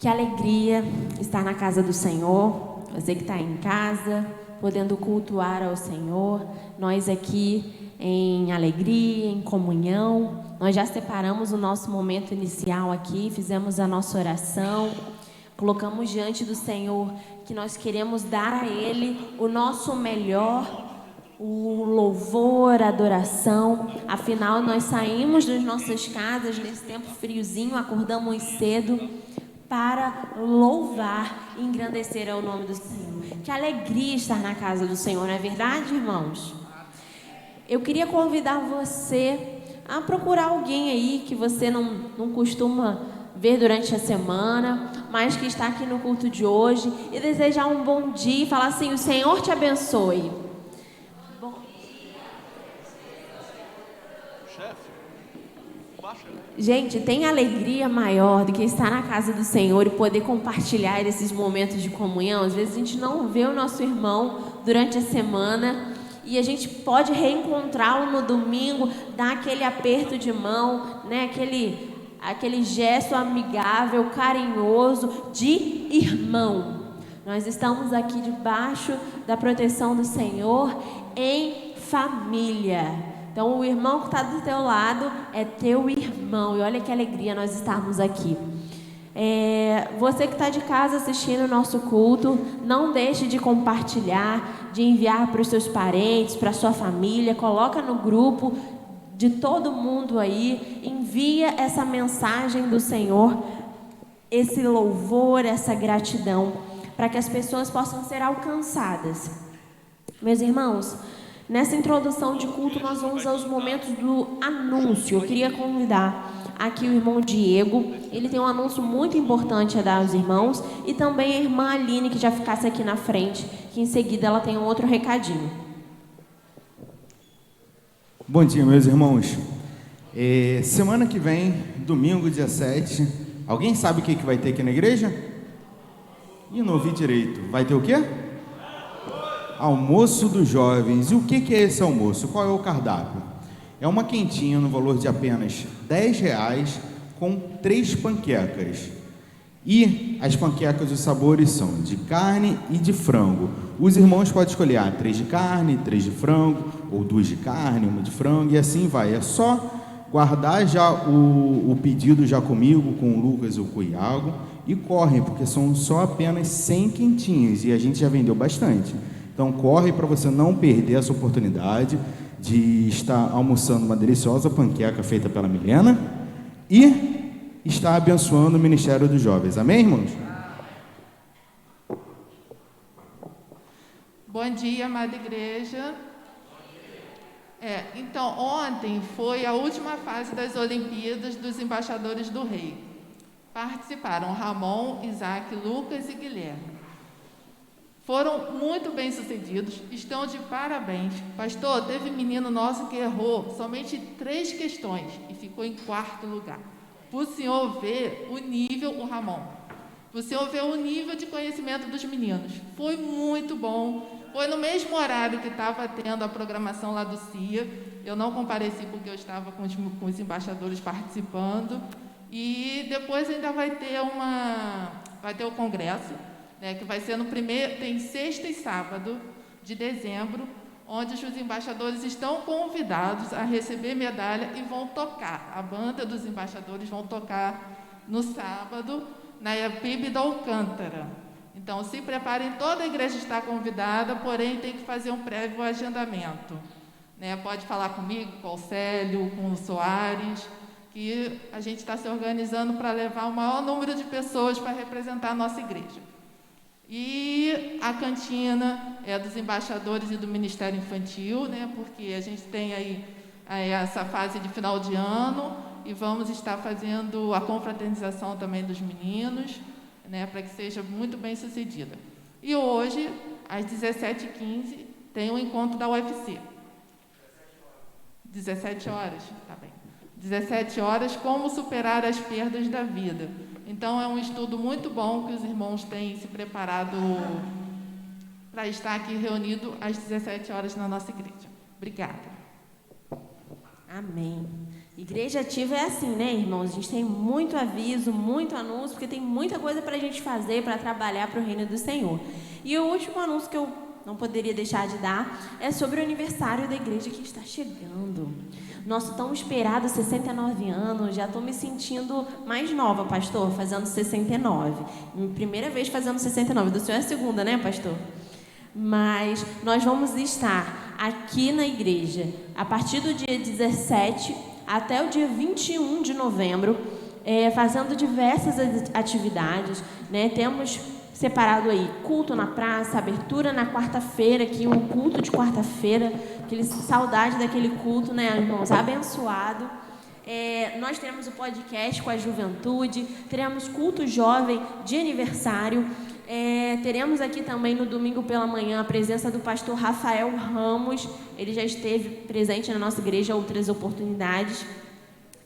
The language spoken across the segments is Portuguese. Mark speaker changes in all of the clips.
Speaker 1: Que alegria estar na casa do Senhor, você que está em casa, podendo cultuar ao Senhor, nós aqui em alegria, em comunhão, nós já separamos o nosso momento inicial aqui, fizemos a nossa oração, colocamos diante do Senhor que nós queremos dar a Ele o nosso melhor, o louvor, a adoração. Afinal, nós saímos das nossas casas nesse tempo friozinho, acordamos cedo para louvar e engrandecer ao nome do Senhor. Que alegria estar na casa do Senhor, não é verdade, irmãos? Eu queria convidar você a procurar alguém aí que você não costuma ver durante a semana, mas que está aqui no culto de hoje e desejar um bom dia e falar assim: o Senhor te abençoe. Gente, tem alegria maior do que estar na casa do Senhor e poder compartilhar esses momentos de comunhão. Às vezes a gente não vê o nosso irmão durante a semana e a gente pode reencontrá-lo no domingo, dar aquele aperto de mão, né? Aquele gesto amigável, carinhoso de irmão. Nós estamos aqui debaixo da proteção do Senhor em família. Então, o irmão que está do teu lado é teu irmão. E olha que alegria nós estarmos aqui. Você que está de casa assistindo o nosso culto, não deixe de compartilhar, de enviar para os seus parentes, para a sua família. Coloca no grupo de todo mundo aí. Envia essa mensagem do Senhor, esse louvor, essa gratidão, para que as pessoas possam ser alcançadas. Meus irmãos, nessa introdução de culto, nós vamos aos momentos do anúncio. Eu queria convidar aqui o irmão Diego. Ele tem um anúncio muito importante a dar aos irmãos. E também a irmã Aline, que já ficasse aqui na frente, que em seguida ela tem um outro recadinho.
Speaker 2: Bom dia, meus irmãos. Semana que vem, domingo, dia 7, alguém sabe o que vai ter aqui na igreja? Ih, não ouvi direito. Vai ter o quê? Almoço dos jovens. E o que é esse almoço? Qual é o cardápio? É uma quentinha no valor de apenas R$10 com 3 panquecas. E as panquecas, os sabores são de carne e de frango. Os irmãos podem escolher 3 de carne, 3 de frango, ou 2 de carne, 1 de frango, e assim vai. É só guardar já o pedido já comigo, com o Lucas ou com o Iago, e corre, porque são só apenas 100 quentinhas, e a gente já vendeu bastante. Então corre para você não perder essa oportunidade de estar almoçando uma deliciosa panqueca feita pela Milena e estar abençoando o Ministério dos Jovens. Amém, irmãos?
Speaker 3: Bom dia, amada igreja. Então, ontem foi a última fase das Olimpíadas dos Embaixadores do Rei. Participaram Ramon, Isaac, Lucas e Guilherme. Foram muito bem sucedidos, estão de parabéns. Pastor, teve menino nosso que errou somente 3 questões e ficou em 4º lugar. Para o senhor ver o nível, o Ramon, para o senhor ver o nível de conhecimento dos meninos. Foi muito bom. Foi no mesmo horário que estava tendo a programação lá do CIA. Eu não compareci porque eu estava com os embaixadores participando. E depois ainda vai ter o congresso, né, que vai ser no primeiro, tem sexta e sábado de dezembro, onde os embaixadores estão convidados a receber medalha e vão tocar. A banda dos embaixadores vão tocar no sábado, na PIB da Alcântara. Então, se preparem, toda a igreja está convidada, porém tem que fazer um prévio agendamento. Né? Pode falar comigo, com o Célio, com o Soares, que a gente está se organizando para levar o maior número de pessoas para representar a nossa igreja. E a cantina é dos embaixadores e do Ministério Infantil, né? Porque a gente tem aí essa fase de final de ano e vamos estar fazendo a confraternização também dos meninos, né? Para que seja muito bem sucedida. E hoje, às 17h15, tem um encontro da UFC. 17 horas? Tá bem. 17 horas, como superar as perdas da vida. Então, é um estudo muito bom que os irmãos têm se preparado para estar aqui reunido às 17 horas na nossa igreja. Obrigada.
Speaker 1: Amém. Igreja ativa é assim, né, irmãos? A gente tem muito aviso, muito anúncio, porque tem muita coisa para a gente fazer, para trabalhar para o reino do Senhor. E o último anúncio que eu não poderia deixar de dar é sobre o aniversário da igreja que está chegando. Nosso tão esperado 69 anos, já estou me sentindo mais nova, pastor, fazendo 69. Minha primeira vez fazendo 69, do senhor é a segunda, né, pastor? Mas nós vamos estar aqui na igreja a partir do dia 17 até o dia 21 de novembro, fazendo diversas atividades, né? Temos separado aí culto na praça, abertura na quarta-feira, aqui um culto de quarta-feira, saudade daquele culto, né, irmãos, abençoado. Nós teremos o podcast com a juventude, teremos culto jovem de aniversário, teremos aqui também no domingo pela manhã a presença do pastor Rafael Ramos, ele já esteve presente na nossa igreja em outras oportunidades,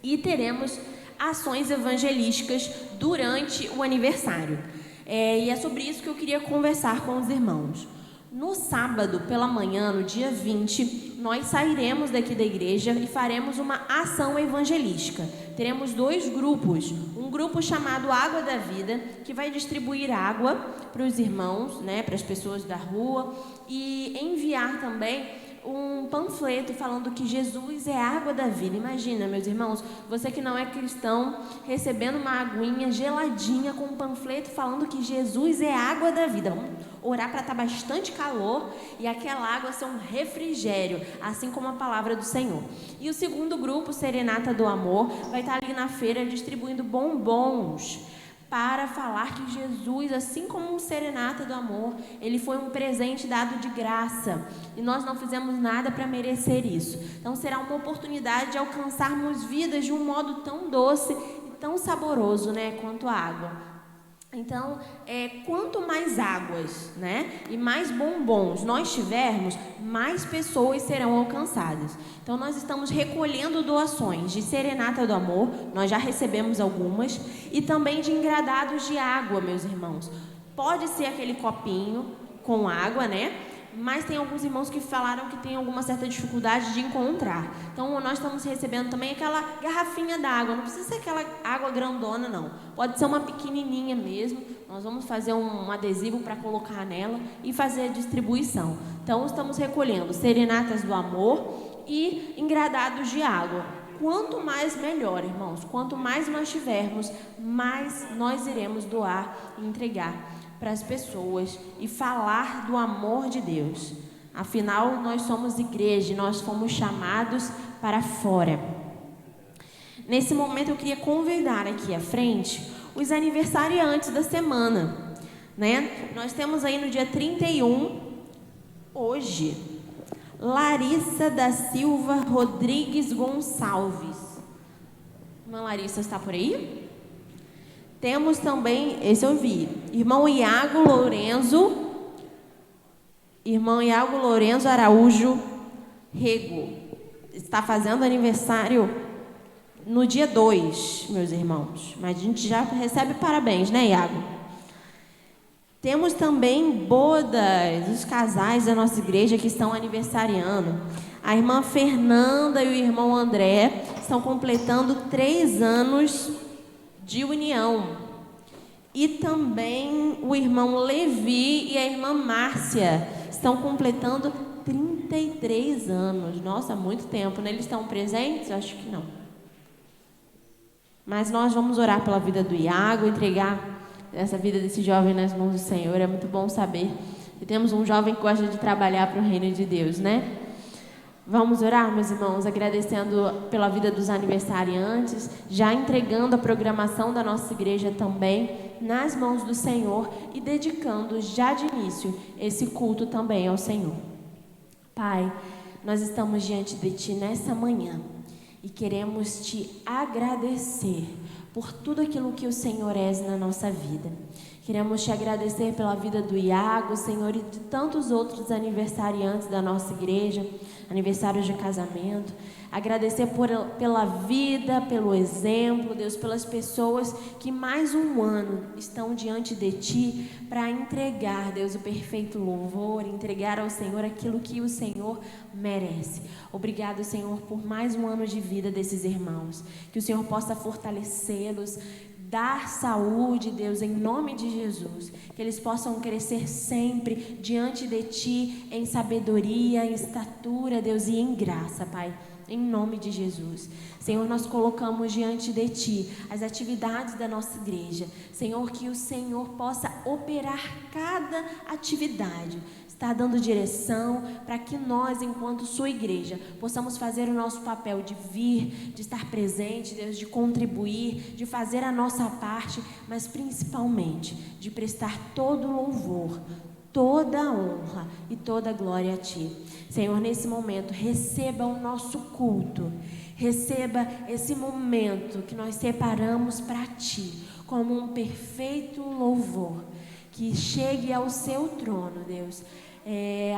Speaker 1: e teremos ações evangelísticas durante o aniversário. E é sobre isso que eu queria conversar com os irmãos. No sábado, pela manhã, no dia 20, nós sairemos daqui da igreja e faremos uma ação evangelística. Teremos 2 grupos. Um grupo chamado Água da Vida, que vai distribuir água para os irmãos, né, para as pessoas da rua, e enviar também um panfleto falando que Jesus é a água da vida. Imagina, meus irmãos, você que não é cristão, recebendo uma aguinha geladinha com um panfleto falando que Jesus é a água da vida. Vamos orar para estar bastante calor e aquela água ser um refrigério, assim como a palavra do Senhor. E o segundo grupo, Serenata do Amor, vai estar ali na feira distribuindo bombons para falar que Jesus, assim como um Serenata do Amor, ele foi um presente dado de graça e nós não fizemos nada para merecer isso. Então será uma oportunidade de alcançarmos vidas de um modo tão doce e tão saboroso, né, quanto a água. Então, quanto mais águas, né, e mais bombons nós tivermos, mais pessoas serão alcançadas. Então, nós estamos recolhendo doações de Serenata do Amor, nós já recebemos algumas, e também de engradados de água, meus irmãos. Pode ser aquele copinho com água, né? Mas tem alguns irmãos que falaram que tem alguma certa dificuldade de encontrar. Então, nós estamos recebendo também aquela garrafinha d'água. Não precisa ser aquela água grandona, não. Pode ser uma pequenininha mesmo. Nós vamos fazer um adesivo para colocar nela e fazer a distribuição. Então, estamos recolhendo Serenatas do Amor e engradados de água. Quanto mais, melhor, irmãos. Quanto mais nós tivermos, mais nós iremos doar e entregar para as pessoas e falar do amor de Deus. Afinal, nós somos igreja e nós fomos chamados para fora. Nesse momento, eu queria convidar aqui à frente os aniversariantes da semana, né? Nós temos aí no dia 31, hoje, Larissa da Silva Rodrigues Gonçalves. Irmã Larissa está por aí? Temos também, esse eu vi, irmão Iago Lourenço Araújo Rego. Está fazendo aniversário no dia 2, meus irmãos. Mas a gente já recebe parabéns, né, Iago? Temos também bodas, os casais da nossa igreja que estão aniversariando. A irmã Fernanda e o irmão André estão completando 3 anos de união. E também o irmão Levi e a irmã Márcia estão completando 33 anos. Nossa, muito tempo, né? Eles estão presentes? Eu acho que não. Mas nós vamos orar pela vida do Iago, entregar essa vida desse jovem nas mãos do Senhor. É muito bom saber que temos um jovem que gosta de trabalhar para o reino de Deus, né? Vamos orar, meus irmãos, agradecendo pela vida dos aniversariantes, já entregando a programação da nossa igreja também nas mãos do Senhor e dedicando já de início esse culto também ao Senhor. Pai, nós estamos diante de Ti nessa manhã e queremos Te agradecer por tudo aquilo que o Senhor és na nossa vida. Queremos te agradecer pela vida do Iago, Senhor, e de tantos outros aniversariantes da nossa igreja, aniversários de casamento. Agradecer pela vida, pelo exemplo, Deus, pelas pessoas que mais um ano estão diante de Ti para entregar, Deus, o perfeito louvor, entregar ao Senhor aquilo que o Senhor merece. Obrigado, Senhor, por mais um ano de vida desses irmãos. Que o Senhor possa fortalecê-los, dar saúde, Deus, em nome de Jesus, que eles possam crescer sempre diante de Ti, em sabedoria, em estatura, Deus, e em graça, Pai, em nome de Jesus. Senhor, nós colocamos diante de Ti as atividades da nossa igreja, Senhor, que o Senhor possa operar cada atividade, está dando direção para que nós, enquanto sua igreja, possamos fazer o nosso papel de vir, de estar presente, Deus, de contribuir, de fazer a nossa parte, mas principalmente de prestar todo o louvor, toda a honra e toda a glória a Ti. Senhor, nesse momento, receba o nosso culto, receba esse momento que nós separamos para Ti, como um perfeito louvor, que chegue ao Seu trono, Deus,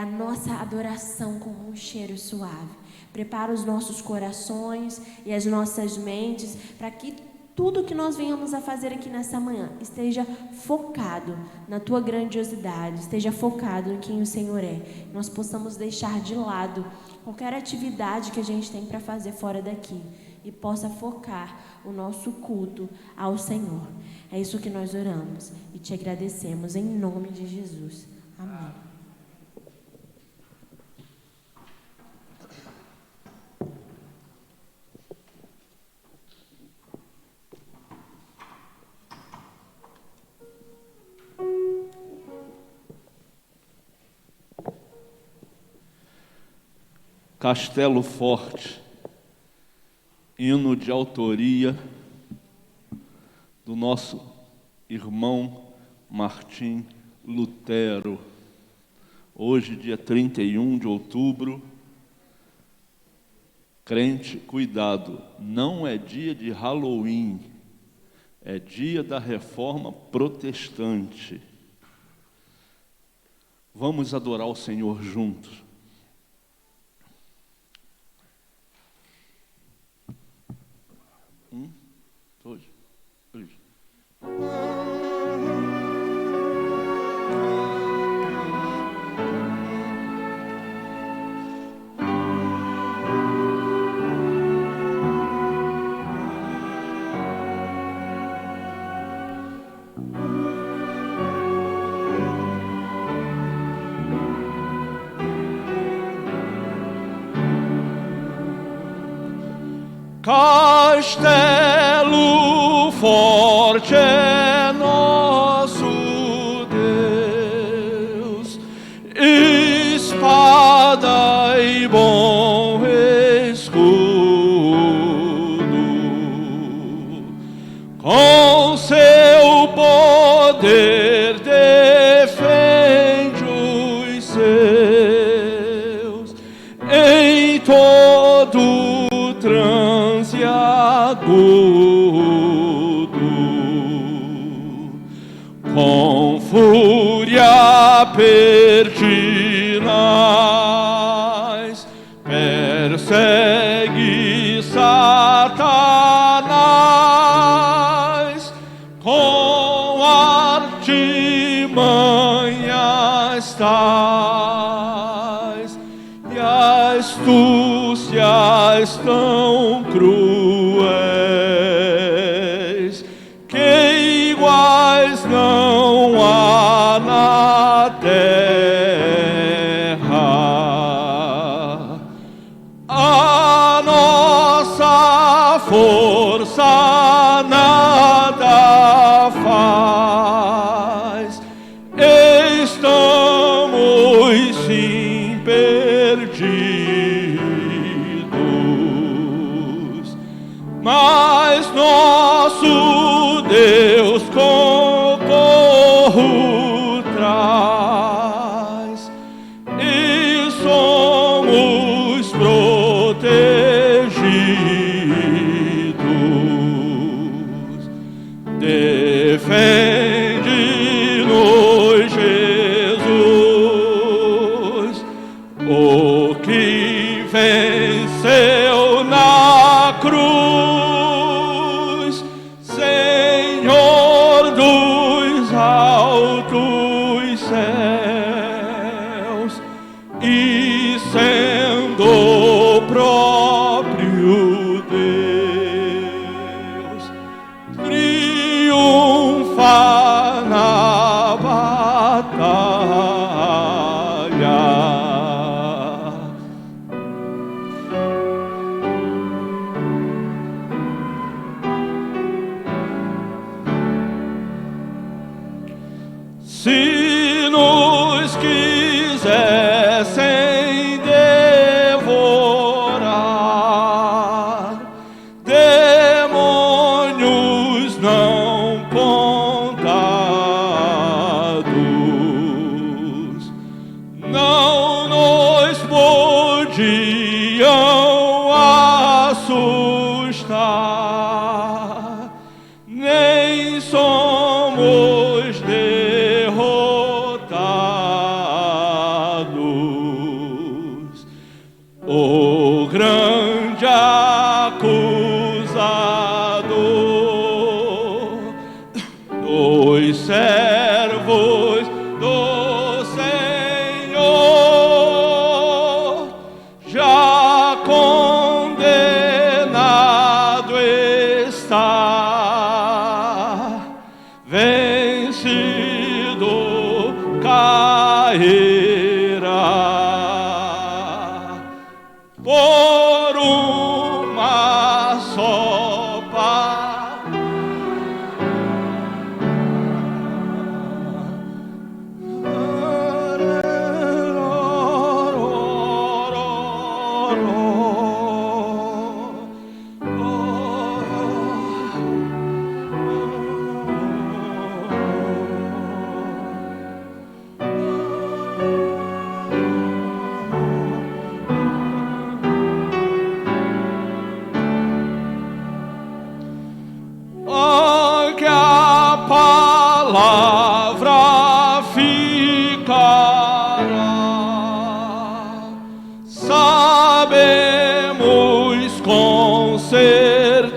Speaker 1: a nossa adoração como um cheiro suave. Prepara os nossos corações e as nossas mentes para que tudo que nós venhamos a fazer aqui nessa manhã esteja focado na Tua grandiosidade, esteja focado em quem o Senhor é. Nós possamos deixar de lado qualquer atividade que a gente tem para fazer fora daqui e possa focar o nosso culto ao Senhor. É isso que nós oramos e te agradecemos em nome de Jesus. Amém.
Speaker 4: Castelo Forte, hino de autoria do nosso irmão Martim Lutero. Hoje, dia 31 de outubro, crente, cuidado, não é dia de Halloween, é dia da Reforma Protestante. Vamos adorar o Senhor juntos. Dois, três. Castelo forte é nosso Deus, espada e bom escudo, com seu poder defende os seus em todo transe agudo, com fúria pertinaz persegue Satanás, com artimanhas tais e astúcias tão cruéis que iguais não há na terra. A nossa força nada faz, estamos sim perdidos, mas nosso Deus socorro traz e somos protegidos. Defende o que venceu na cruz, Senhor dos altos céus, e sendo o próprio Deus, triunfa na batalha. Se nos quisessem devorar, demônios não contados, não nos podiam assustar, nem somos derrotados. O grande acusador dos servos do Senhor, já condenado está, vencido cairá por uma só que a palavra ficará, sabemos com certeza,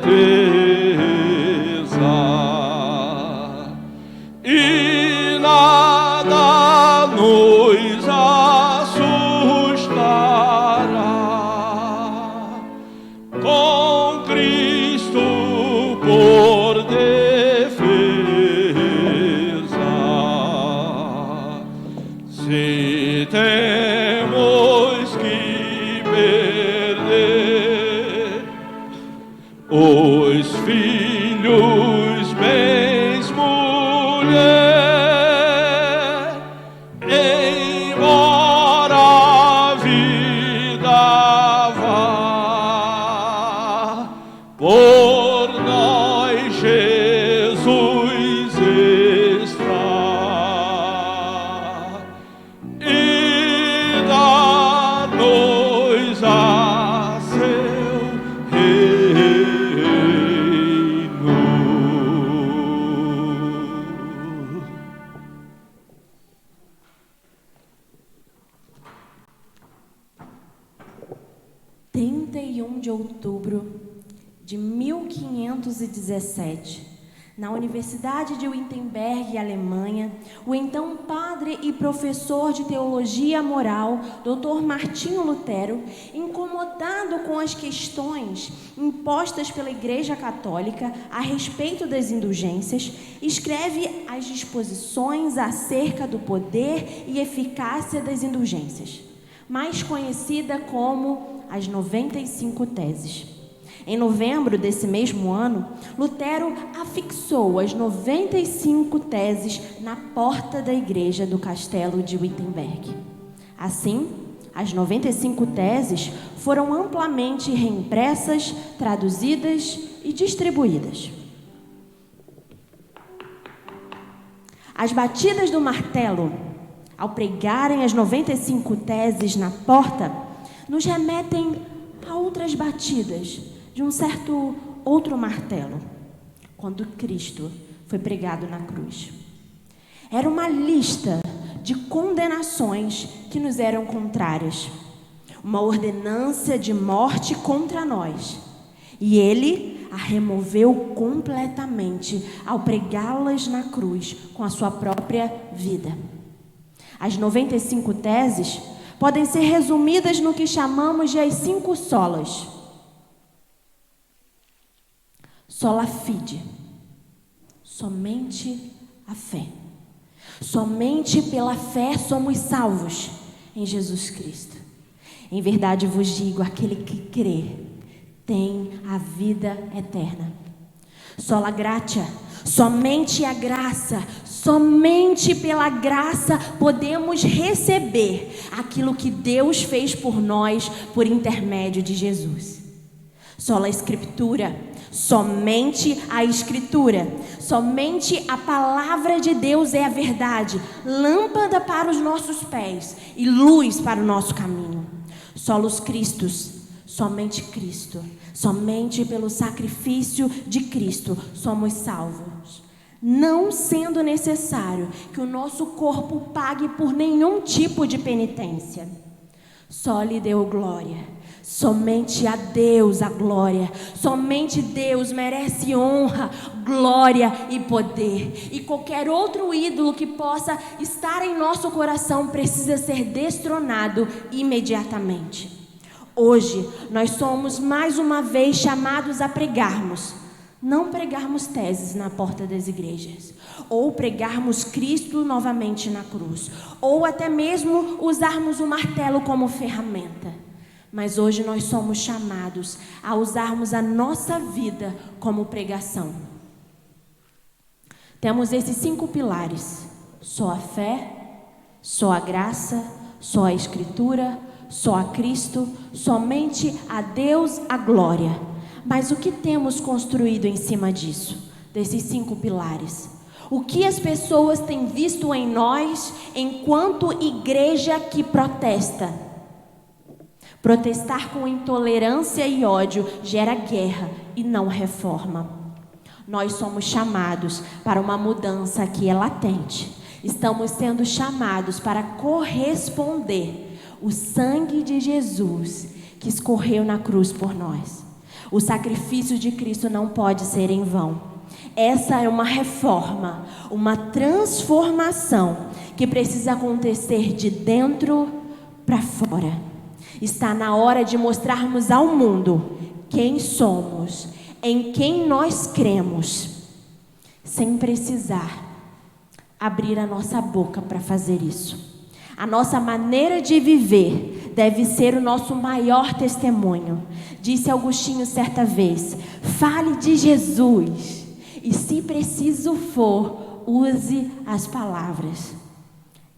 Speaker 4: e nada nos assustará, com Cristo por defesa. Se temos que perder os filhos, bens, mulher, embora a vida vá, por nós Jesus está, e dá-nos a seu reino.
Speaker 1: 31 de outubro de 1517, na Universidade de Wittenberg, Alemanha, o então padre e professor de teologia moral, Dr. Martinho Lutero, incomodado com as questões impostas pela Igreja Católica a respeito das indulgências, escreve as disposições acerca do poder e eficácia das indulgências, mais conhecida como as 95 Teses. Em novembro desse mesmo ano, Lutero afixou as 95 teses na porta da igreja do castelo de Wittenberg. Assim, as 95 teses foram amplamente reimpressas, traduzidas e distribuídas. As batidas do martelo, ao pregarem as 95 teses na porta, nos remetem a outras batidas de um certo outro martelo, quando Cristo foi pregado na cruz. Era uma lista de condenações que nos eram contrárias, uma ordenança de morte contra nós. E ele a removeu completamente ao pregá-las na cruz com a sua própria vida. As 95 teses podem ser resumidas no que chamamos de as 5 solas. Sola fide, somente a fé. Somente pela fé somos salvos em Jesus Cristo. Em verdade vos digo, aquele que crê tem a vida eterna. Sola gratia, somente a graça, somente pela graça podemos receber aquilo que Deus fez por nós por intermédio de Jesus. Sola escritura, somente a Escritura, somente a palavra de Deus é a verdade, lâmpada para os nossos pés e luz para o nosso caminho. Solos Christus, somente Cristo, somente pelo sacrifício de Cristo somos salvos, não sendo necessário que o nosso corpo pague por nenhum tipo de penitência. Só lhe deu glória. Somente a Deus a glória, somente Deus merece honra, glória e poder. E qualquer outro ídolo que possa estar em nosso coração precisa ser destronado imediatamente. Hoje nós somos mais uma vez chamados a pregarmos, não pregarmos teses na porta das igrejas, ou pregarmos Cristo novamente na cruz, ou até mesmo usarmos o martelo como ferramenta. Mas hoje nós somos chamados a usarmos a nossa vida como pregação. Temos esses 5 pilares: só a fé, só a graça, só a Escritura, só a Cristo, somente a Deus a glória. Mas o que temos construído em cima disso, desses 5 pilares? O que as pessoas têm visto em nós enquanto igreja que protesta? Protestar com intolerância e ódio gera guerra e não reforma. Nós somos chamados para uma mudança que é latente. Estamos sendo chamados para corresponder o sangue de Jesus que escorreu na cruz por nós. O sacrifício de Cristo não pode ser em vão. Essa é uma reforma, uma transformação que precisa acontecer de dentro para fora. Está na hora de mostrarmos ao mundo quem somos, em quem nós cremos, sem precisar abrir a nossa boca para fazer isso. A nossa maneira de viver deve ser o nosso maior testemunho. Disse Agostinho certa vez: fale de Jesus e, se preciso for, use as palavras.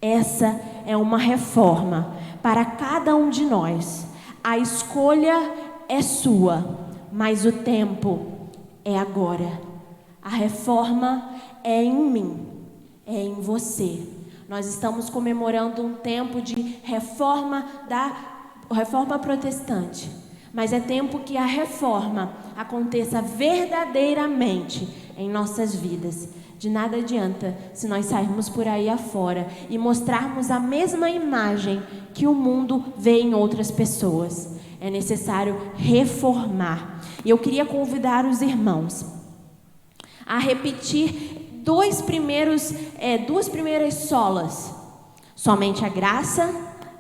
Speaker 1: Essa é uma reforma para cada um de nós. A escolha é sua, mas o tempo é agora. A reforma é em mim, é em você. Nós estamos comemorando um tempo de reforma protestante, mas é tempo que a reforma aconteça verdadeiramente em nossas vidas. De nada adianta se nós sairmos por aí afora e mostrarmos a mesma imagem que o mundo vê em outras pessoas. É necessário reformar. E eu queria convidar os irmãos a repetir duas primeiras solas: somente a graça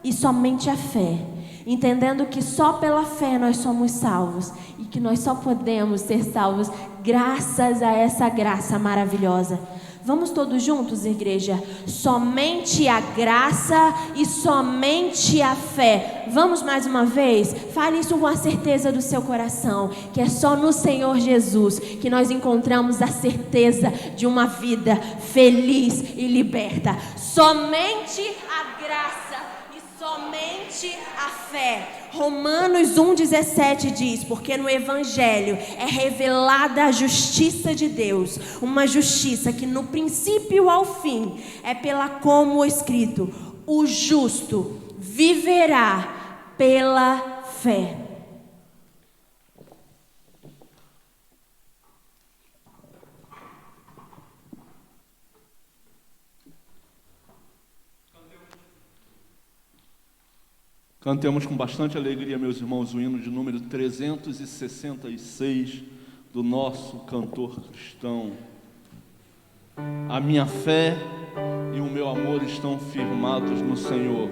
Speaker 1: e somente a fé. Entendendo que só pela fé nós somos salvos e que nós só podemos ser salvos graças a essa graça maravilhosa. Vamos todos juntos, igreja? Somente a graça e somente a fé. Vamos mais uma vez? Fale isso com a certeza do seu coração, que é só no Senhor Jesus que nós encontramos a certeza de uma vida feliz e liberta. Somente a graça e somente a fé. Romanos 1,17 diz: porque no Evangelho é revelada a justiça de Deus, uma justiça que no princípio ao fim é pela como escrito: o justo viverá pela fé.
Speaker 4: Cantemos com bastante alegria, meus irmãos, o hino de número 366 do nosso cantor cristão. A minha fé e o meu amor estão firmados no Senhor.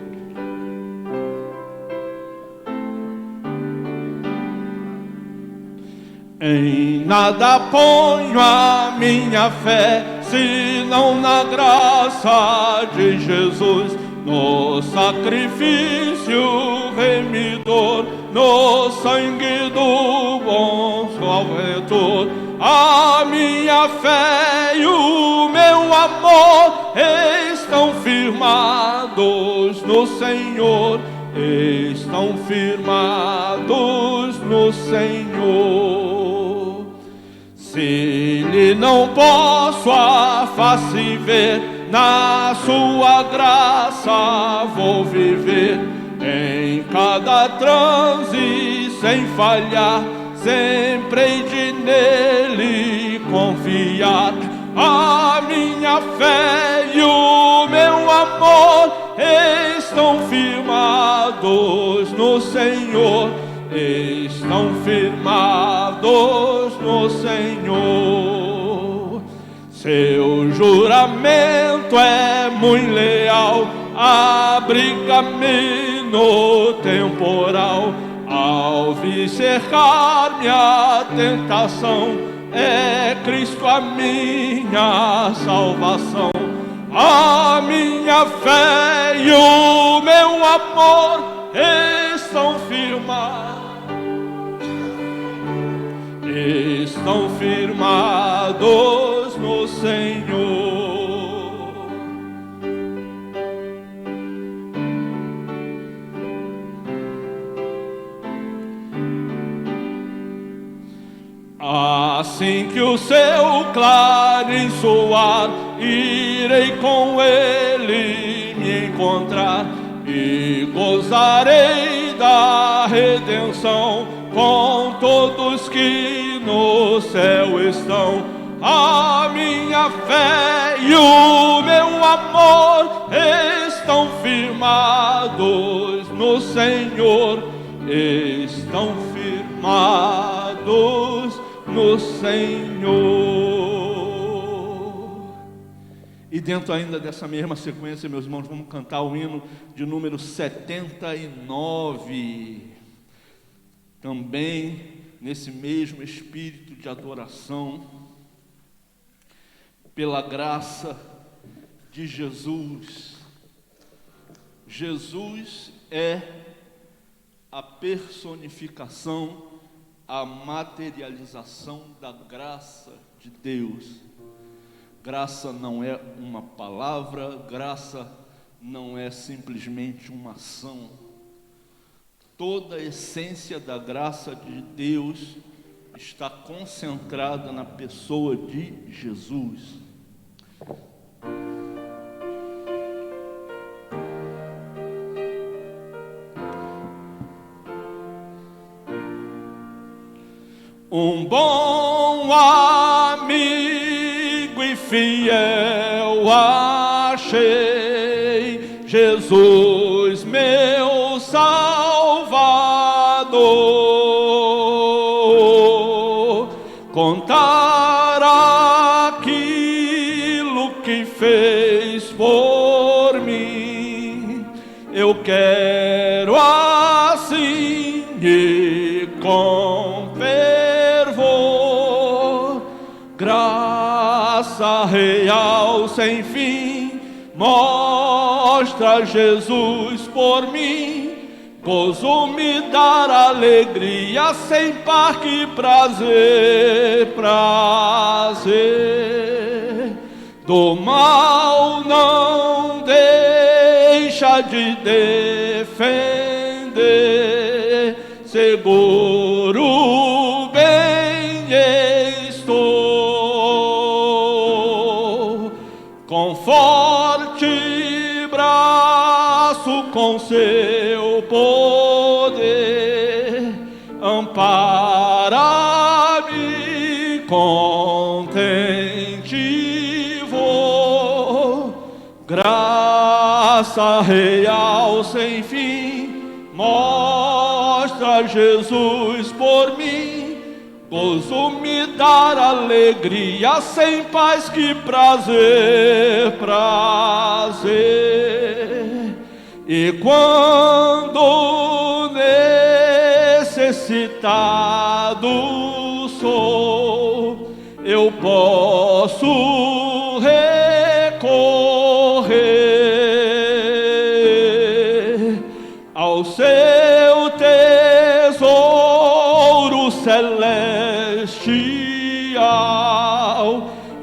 Speaker 4: Em nada ponho a minha fé, senão na graça de Jesus, no sacrifício remidor, no sangue do bom Salvador. A minha fé e o meu amor estão firmados no Senhor, estão firmados no Senhor. Se lhe não posso a face ver, na sua graça vou viver, em cada transe sem falhar, sempre hei de nele confiar. A minha fé e o meu amor estão firmados no Senhor, estão firmados no Senhor. Seu juramento é muito leal, abriga-me no temporal. Ao vir cercar-me a tentação, é Cristo a minha salvação. A minha fé e o meu amor estão firmados no Senhor. Assim que o seu clarim soar, irei com ele me encontrar e gozarei da redenção com todos que no céu estão. A minha fé e o meu amor estão firmados no Senhor, estão firmados no Senhor. E dentro ainda dessa mesma sequência, meus irmãos, vamos cantar o hino de número 79. Também nesse mesmo espírito de adoração, pela graça de Jesus. Jesus é a personificação, a materialização da graça de Deus. Graça não é uma palavra, graça não é simplesmente uma ação. Toda a essência da graça de Deus está concentrada na pessoa de Jesus. Um bom amigo e fiel achei, Jesus meu Salvador. Contar aquilo que fez por mim, eu quero assim e com fervor. Graça real sem fim mostra Jesus por mim. Gozo me dar alegria sem par, que prazer, prazer. Do mal não deixa de defender, seguro bem estou. Com forte braço, com seu poder, ampara-me, contente vou. Graça real sem fim mostra Jesus por mim. Gozo me dar alegria, sem paz que prazer, prazer. E quando necessitado sou, eu posso recorrer ao seu tesouro celestial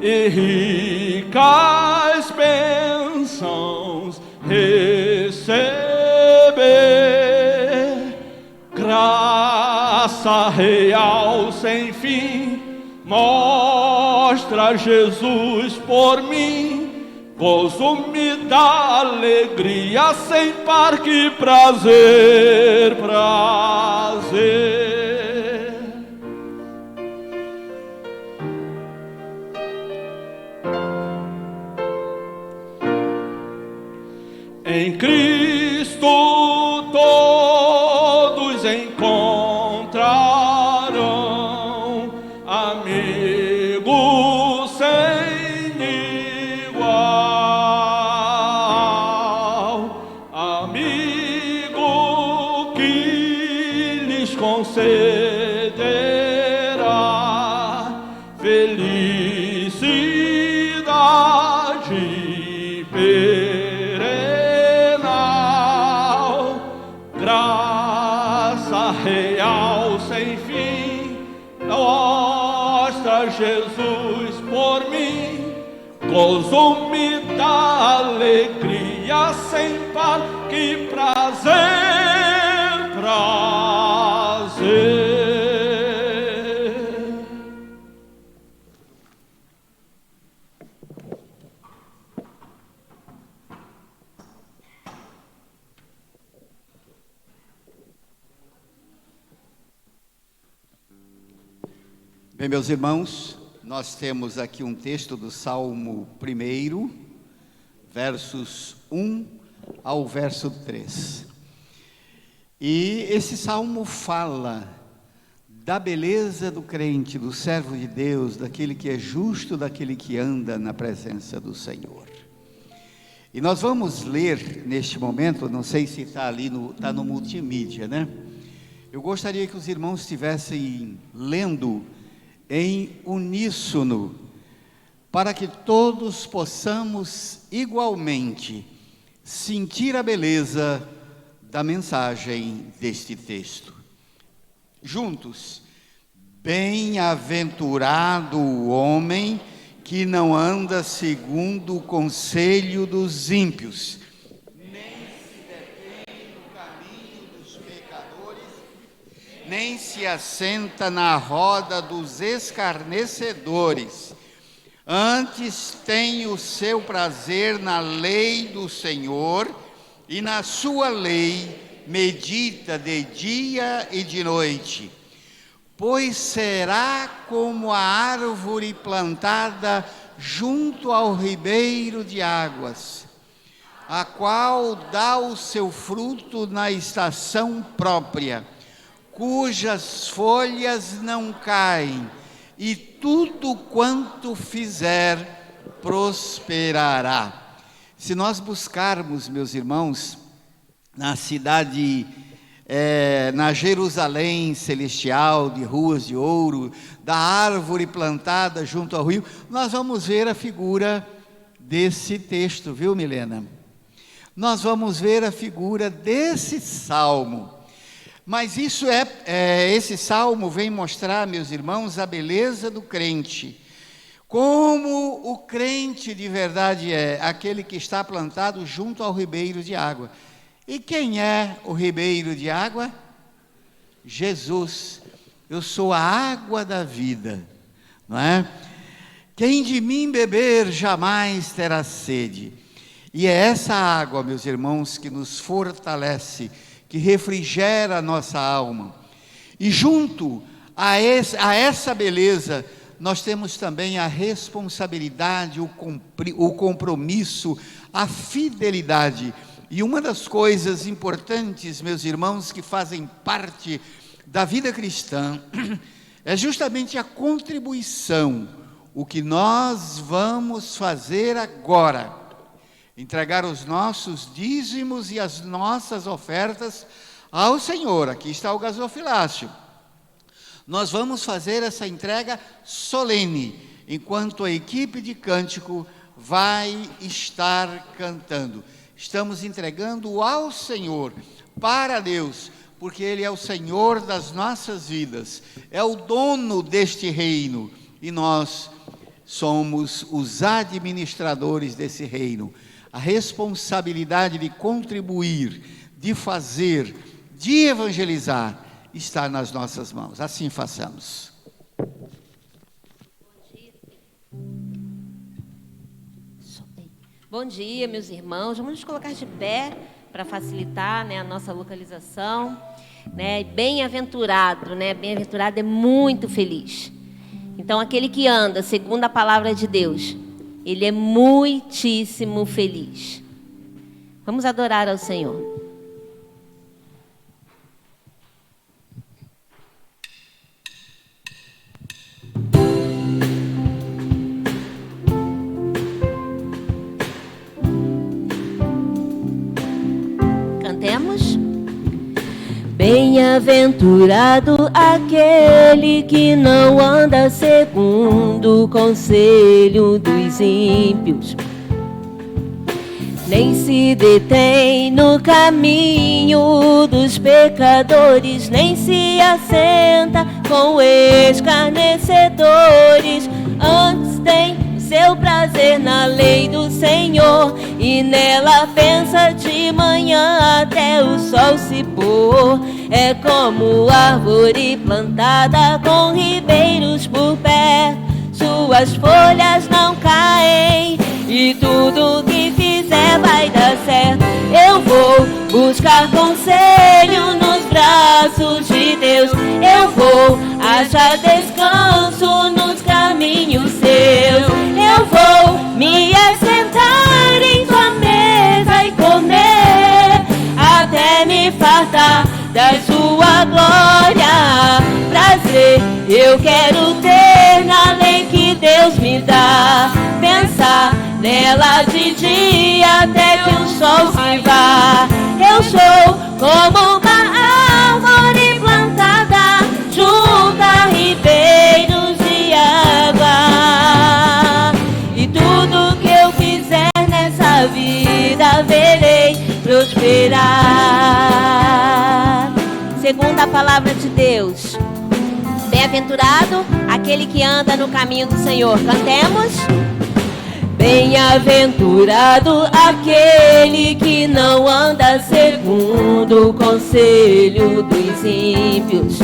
Speaker 4: e ricas bênçãos receber. Graça real sem fim mostra Jesus por mim. Gozo me dá alegria, sem par que prazer, prazer. Em Cristo todos encontrarão amigo sem igual, amigo que lhes concederá felicidade perenal. Graça real sem fim mostra Jesus por mim. Gozo me dá alegria, sem par que prazer, prazer.
Speaker 5: Bem, meus irmãos, nós temos aqui um texto do Salmo 1, versos 1 ao verso 3. E esse salmo fala da beleza do crente, do servo de Deus, daquele que é justo, daquele que anda na presença do Senhor. E nós vamos ler neste momento, não sei se está ali, está no multimídia, né? Eu gostaria que os irmãos estivessem lendo em uníssono, para que todos possamos igualmente sentir a beleza da mensagem deste texto. Juntos: bem-aventurado o homem que não anda segundo o conselho dos ímpios, nem se detém no caminho dos pecadores, nem se assenta na roda dos escarnecedores. Antes tem o seu prazer na lei do Senhor, e na sua lei medita de dia e de noite. Pois será como a árvore plantada junto ao ribeiro de águas, a qual dá o seu fruto na estação própria, cujas folhas não caem, e tudo quanto fizer prosperará. Se nós buscarmos, meus irmãos, na cidade, na Jerusalém celestial, de ruas de ouro, da árvore plantada junto ao rio, nós vamos ver a figura desse texto, viu, Milena? Nós vamos ver a figura desse salmo. Mas isso esse salmo vem mostrar, meus irmãos, a beleza do crente. Como o crente de verdade é aquele que está plantado junto ao ribeiro de água. E quem é o ribeiro de água? Jesus. Eu sou a água da vida, não é? Quem de mim beber jamais terá sede. E é essa água, meus irmãos, que nos fortalece, que refrigera a nossa alma. E junto a essa beleza, nós temos também a responsabilidade, o compromisso, a fidelidade. E uma das coisas importantes, meus irmãos, que fazem parte da vida cristã é justamente a contribuição, o que nós vamos fazer agora. Entregar os nossos dízimos e as nossas ofertas ao Senhor. Aqui está o gasofilácio. Nós vamos fazer essa entrega solene, enquanto a equipe de cântico vai estar cantando. Estamos entregando ao Senhor, para Deus, porque Ele é o Senhor das nossas vidas, é o dono deste reino, e nós somos os administradores desse reino. A responsabilidade de contribuir, de fazer, de evangelizar, está nas nossas mãos. Assim façamos.
Speaker 6: Bom dia, meus irmãos. Vamos nos colocar de pé para facilitar, a nossa localização. Bem-aventurado, Bem-aventurado é muito feliz. Então, aquele que anda segundo a palavra de Deus, ele é muitíssimo feliz. Vamos adorar ao Senhor. Cantemos. Bem-aventurado aquele que não anda segundo o conselho dos ímpios, nem se detém no caminho dos pecadores, nem se assenta com escarnecedores. Antes tem seu prazer na lei do Senhor, e nela pensa de manhã até o sol se pôr. É como árvore plantada com ribeiros por perto, suas folhas não caem, e tudo que fizer vai dar certo. Eu vou buscar conselho nos braços de Deus, eu vou achar descanso nos caminhos seus. Eu vou me assentar em tua mesa e comer, até me fartar da sua glória. Prazer eu quero ter na lei que Deus me dá, pensar nela de dia até que o sol se vá. Eu sou como uma árvore plantada junto a ribeiros de água, e tudo que eu fizer nessa vida verei prosperar. Segundo a palavra de Deus, bem-aventurado aquele que anda no caminho do Senhor. Cantemos. Bem-aventurado aquele que não anda segundo o conselho dos ímpios,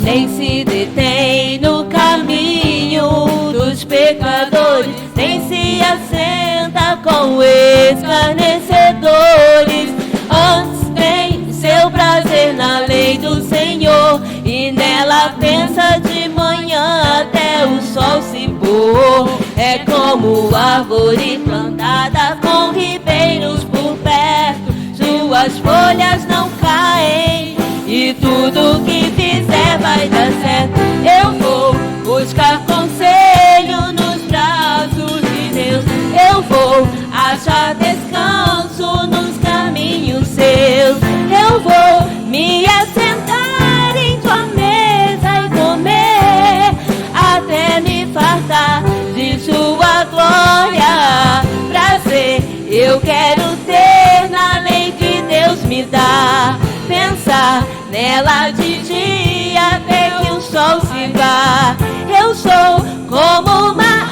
Speaker 6: nem se detém no caminho dos pecadores, nem se assenta com escarnecedores. Antes tem seu prazer na lei do Senhor, e nela pensa de manhã até o sol se pôr. É como árvore plantada com ribeiros por perto, suas folhas não caem, e tudo que fizer vai dar certo. Eu vou buscar conselho nos braços de Deus, eu vou achar descanso nos caminhos seus. Eu vou me assentar em tua mesa e comer, até me fartar de sua glória. Prazer eu quero ter na lei que Deus me dá, pensar nela de dia até que o sol se vá. Eu sou como uma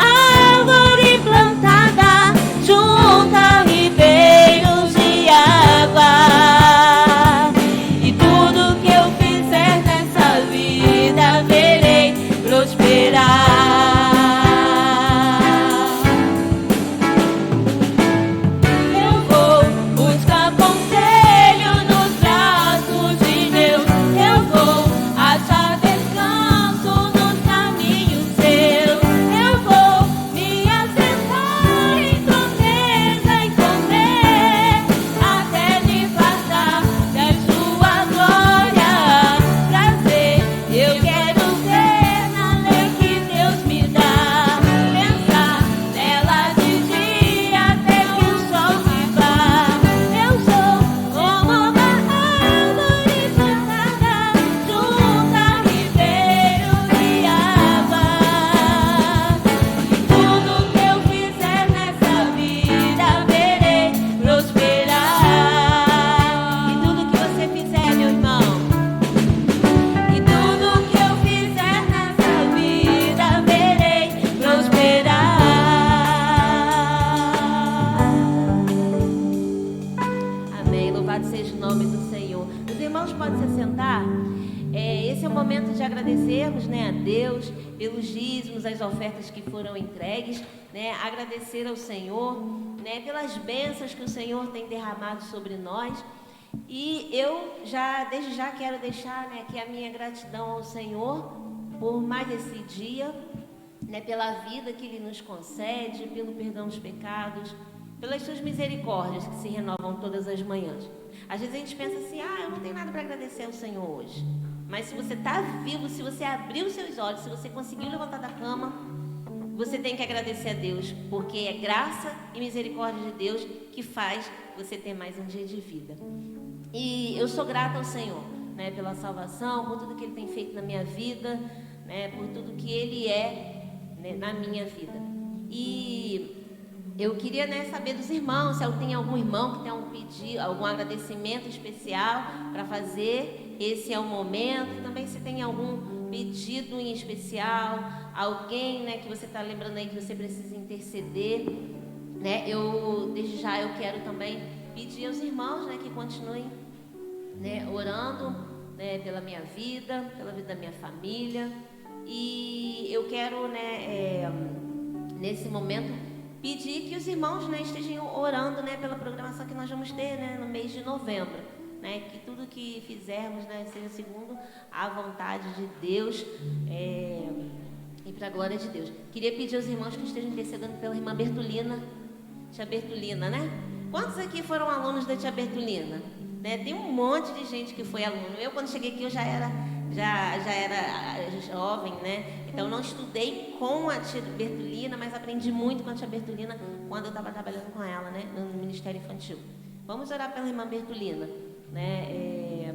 Speaker 6: árvore plantada junto a ribeiros de água, e tudo que eu fizer nessa vida verei prosperar. Eu vou buscar conselho nos braços de Deus, eu vou achar descanso nos caminhos seus. Eu Senhor. Os irmãos podem se assentar. Esse é o momento de agradecermos, né, a Deus pelos dízimos, as ofertas que foram entregues, né, agradecer ao Senhor, né, pelas bênçãos que o Senhor tem derramado sobre nós. E eu desde já quero deixar, né, aqui a minha gratidão ao Senhor por mais esse dia, né, pela vida que Ele nos concede, pelo perdão dos pecados, pelas suas misericórdias que se renovam todas as manhãs. Às vezes a gente pensa assim, eu não tenho nada para agradecer ao Senhor hoje. Mas se você está vivo, se você abriu os seus olhos, se você conseguiu levantar da cama, você tem que agradecer a Deus, porque é graça e misericórdia de Deus que faz você ter mais um dia de vida. E eu sou grata ao Senhor, né, pela salvação, por tudo que Ele tem feito na minha vida, né, por tudo que Ele é, né, na minha vida. E eu queria, né, saber dos irmãos, se tem algum irmão que tem um pedido, algum agradecimento especial para fazer. Esse é o momento. Também se tem algum pedido em especial, alguém, né, que você está lembrando aí que você precisa interceder, né? Desde já eu quero também pedir aos irmãos, né, que continuem, né, orando, né, pela minha vida, pela vida da minha família. E eu quero, né, nesse momento pedir que os irmãos, né, estejam orando, né, pela programação que nós vamos ter, né, no mês de novembro, né, que tudo que fizermos, né, seja segundo a vontade de Deus, e para a glória de Deus. Queria pedir aos irmãos que estejam intercedendo pela irmã Bertolina, tia Bertolina, né? Quantos aqui foram alunos da tia Bertolina? Né? Tem um monte de gente que foi aluno. Eu, quando cheguei aqui, eu já era jovem, né? Então, não estudei com a tia Bertolina, mas aprendi muito com a tia Bertolina quando eu estava trabalhando com ela, né, no Ministério Infantil. Vamos orar pela irmã Bertolina, né?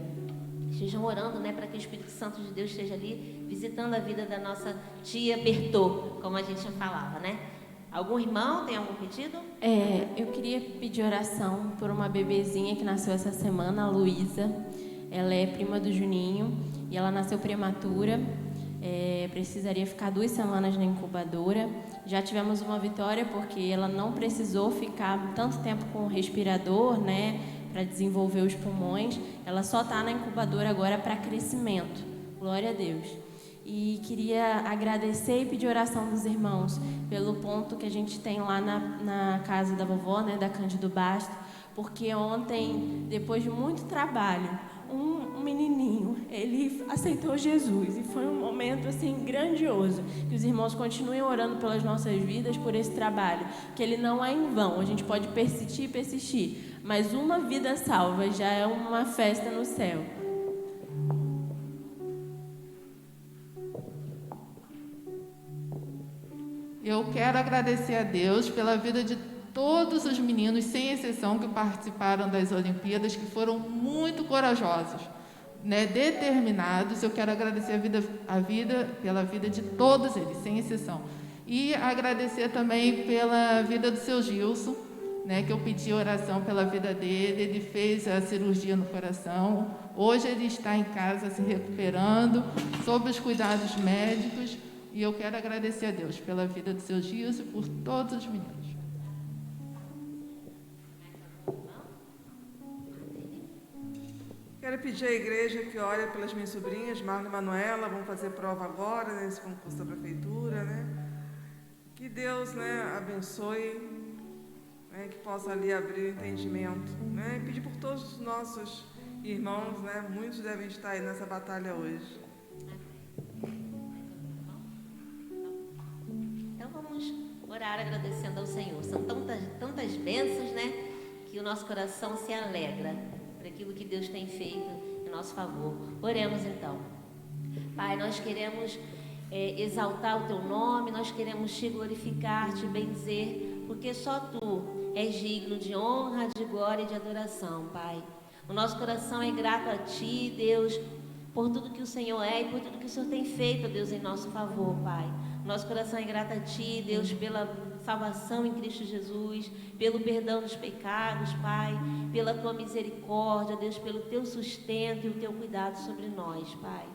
Speaker 6: Estejam orando, né, para que o Espírito Santo de Deus esteja ali visitando a vida da nossa tia Bertô, como a gente falava, né? Algum irmão tem algum pedido?
Speaker 1: Eu queria pedir oração por uma bebezinha que nasceu essa semana, a Luísa. Ela é prima do Juninho e ela nasceu prematura. Precisaria ficar 2 semanas na incubadora. Já tivemos uma vitória porque ela não precisou ficar tanto tempo com o respirador, né, para desenvolver os pulmões. Ela só está na incubadora agora para crescimento. Glória a Deus. E queria agradecer e pedir oração dos irmãos pelo ponto que a gente tem lá na casa da vovó, né, da Cândido Basto, porque ontem, depois de muito trabalho, um menininho, ele aceitou Jesus e foi um momento assim grandioso. Que os irmãos continuem orando pelas nossas vidas, por esse trabalho, que ele não é em vão. A gente pode persistir, mas uma vida salva já é uma festa no céu.
Speaker 3: Eu quero agradecer a Deus pela vida de todos os meninos, sem exceção, que participaram das Olimpíadas, que foram muito corajosos, né, determinados. Eu quero agradecer pela vida de todos eles, sem exceção. E agradecer também pela vida do seu Gilson, né, que eu pedi oração pela vida dele. Ele fez a cirurgia no coração. Hoje ele está em casa se recuperando, sob os cuidados médicos. E eu quero agradecer a Deus pela vida do seu Gilson e por todos os meninos.
Speaker 7: Quero pedir à igreja que ore pelas minhas sobrinhas, Marla e Manuela, vão fazer prova agora, nesse concurso da prefeitura, né? Que Deus, né, abençoe, né, que possa ali abrir o entendimento, né? E pedir por todos os nossos irmãos, né? Muitos devem estar aí nessa batalha hoje.
Speaker 6: Então vamos orar agradecendo ao Senhor. São tantas bênçãos, né, que o nosso coração se alegra por aquilo que Deus tem feito em nosso favor. Oremos então. Pai, nós queremos exaltar o Teu nome, nós queremos Te glorificar, Te benzer, porque só Tu és digno de honra, de glória e de adoração, Pai. O nosso coração é grato a Ti, Deus, por tudo que o Senhor é e por tudo que o Senhor tem feito, Deus, em nosso favor, Pai. Nosso coração é grato a Ti, Deus, pela salvação em Cristo Jesus, pelo perdão dos pecados, Pai, pela Tua misericórdia, Deus, pelo Teu sustento e o Teu cuidado sobre nós, Pai.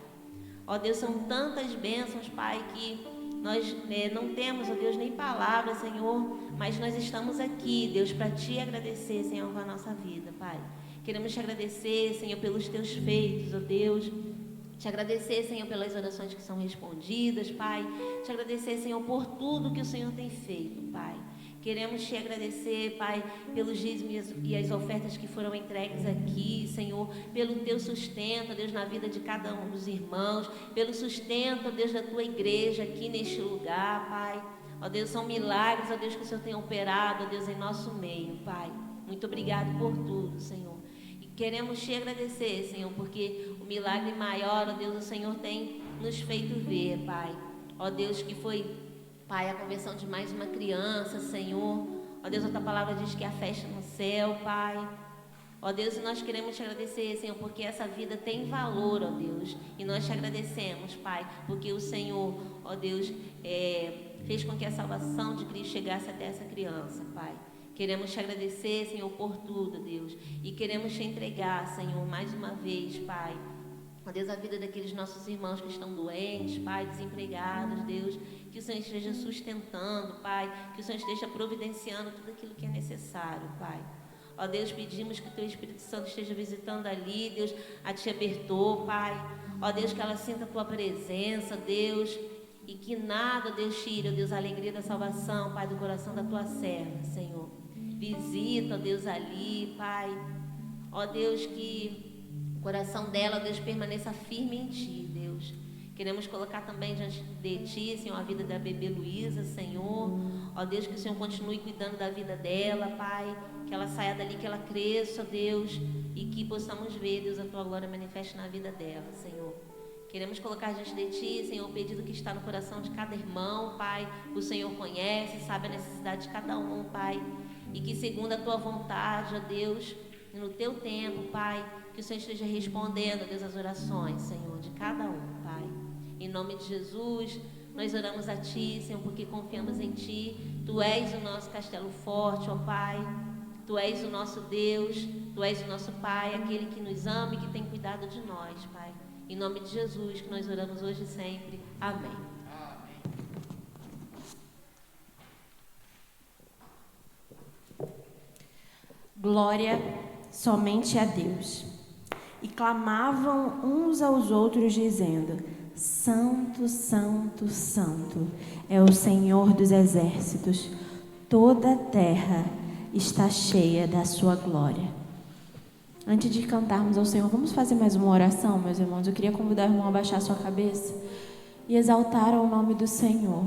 Speaker 6: Ó Deus, são tantas bênçãos, Pai, que nós não temos, ó Deus, nem palavras, Senhor, mas nós estamos aqui, Deus, para Te agradecer, Senhor, com a nossa vida, Pai. Queremos te agradecer, Senhor, pelos teus feitos, ó Deus. Te agradecer, Senhor, pelas orações que são respondidas, Pai. Te agradecer, Senhor, por tudo que o Senhor tem feito, Pai. Queremos te agradecer, Pai, pelos dízimos e as ofertas que foram entregues aqui, Senhor, pelo teu sustento, Deus, na vida de cada um dos irmãos, pelo sustento, Deus, da tua igreja aqui neste lugar, Pai. Ó Deus, são milagres, ó Deus, que o Senhor tem operado, ó Deus, em nosso meio, Pai. Muito obrigado por tudo, Senhor. Queremos te agradecer, Senhor, porque o milagre maior, ó Deus, o Senhor tem nos feito ver, Pai. Ó Deus, que foi, Pai, a conversão de mais uma criança, Senhor. Ó Deus, a tua palavra diz que há festa no céu, Pai. Ó Deus, e nós queremos te agradecer, Senhor, porque essa vida tem valor, ó Deus. E nós te agradecemos, Pai, porque o Senhor, ó Deus, fez com que a salvação de Cristo chegasse até essa criança, Pai. Queremos te agradecer, Senhor, por tudo, Deus. E queremos te entregar, Senhor, mais uma vez, Pai. Ó Deus, a vida daqueles nossos irmãos que estão doentes, Pai, desempregados, Deus. Que o Senhor esteja sustentando, Pai. Que o Senhor esteja providenciando tudo aquilo que é necessário, Pai. Ó Deus, pedimos que o Teu Espírito Santo esteja visitando ali, Deus, a Tia Bertô, Pai. Ó Deus, que ela sinta a Tua presença, Deus. E que nada, Deus, tire, ó Deus, a alegria da salvação, Pai, do coração da Tua serva, Senhor. Visita, ó Deus, ali, Pai. Ó Deus, que o coração dela, ó Deus, permaneça firme em Ti, Deus. Queremos colocar também diante de Ti, Senhor, a vida da bebê Luísa, Senhor. Ó Deus, que o Senhor continue cuidando da vida dela, Pai. Que ela saia dali, que ela cresça, ó Deus. E que possamos ver, Deus, a Tua glória manifeste na vida dela, Senhor. Queremos colocar diante de Ti, Senhor, o pedido que está no coração de cada irmão, Pai. O Senhor conhece, sabe a necessidade de cada um, Pai. E que segundo a Tua vontade, ó Deus, e no Teu tempo, Pai, que o Senhor esteja respondendo, ó Deus, as orações, Senhor, de cada um, Pai. Em nome de Jesus, nós oramos a Ti, Senhor, porque confiamos em Ti. Tu és o nosso castelo forte, ó Pai. Tu és o nosso Deus, Tu és o nosso Pai, aquele que nos ama e que tem cuidado de nós, Pai. Em nome de Jesus, que nós oramos hoje e sempre. Amém.
Speaker 1: Glória somente a Deus. E clamavam uns aos outros, dizendo: Santo, Santo, Santo é o Senhor dos exércitos. Toda a terra está cheia da sua glória. Antes de cantarmos ao Senhor, vamos fazer mais uma oração, meus irmãos. Eu queria convidar o irmão a baixar sua cabeça e exaltar o nome do Senhor.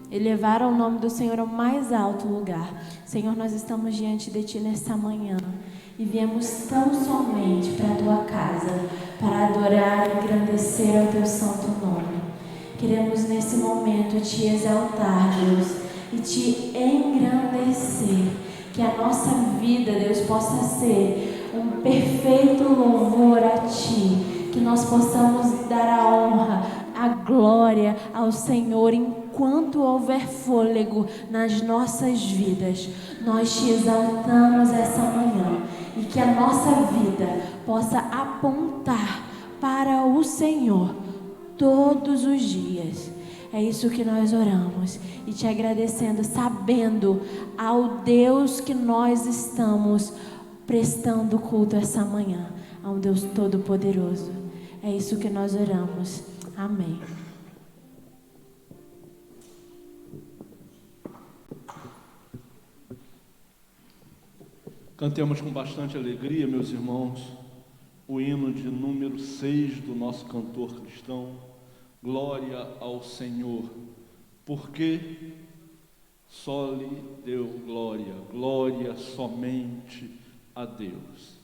Speaker 1: Elevar o nome do Senhor ao mais alto lugar. Senhor, nós estamos diante de Ti nesta manhã e viemos tão somente para a Tua casa para adorar e engrandecer o Teu santo nome. Queremos nesse momento Te exaltar, Deus, e Te engrandecer. Que a nossa vida, Deus, possa ser um perfeito louvor a Ti. Que nós possamos dar a honra, a glória ao Senhor enquanto houver fôlego nas nossas vidas. Nós Te exaltamos essa manhã e que a nossa vida possa apontar para o Senhor todos os dias. É isso que nós oramos e Te agradecendo, sabendo ao Deus que nós estamos prestando culto essa manhã, a um Deus Todo-Poderoso. É isso que nós oramos. Amém.
Speaker 4: Cantemos com bastante alegria, meus irmãos, o hino de número 6 do nosso cantor cristão, Glória ao Senhor, porque só lhe deu glória, glória somente a Deus.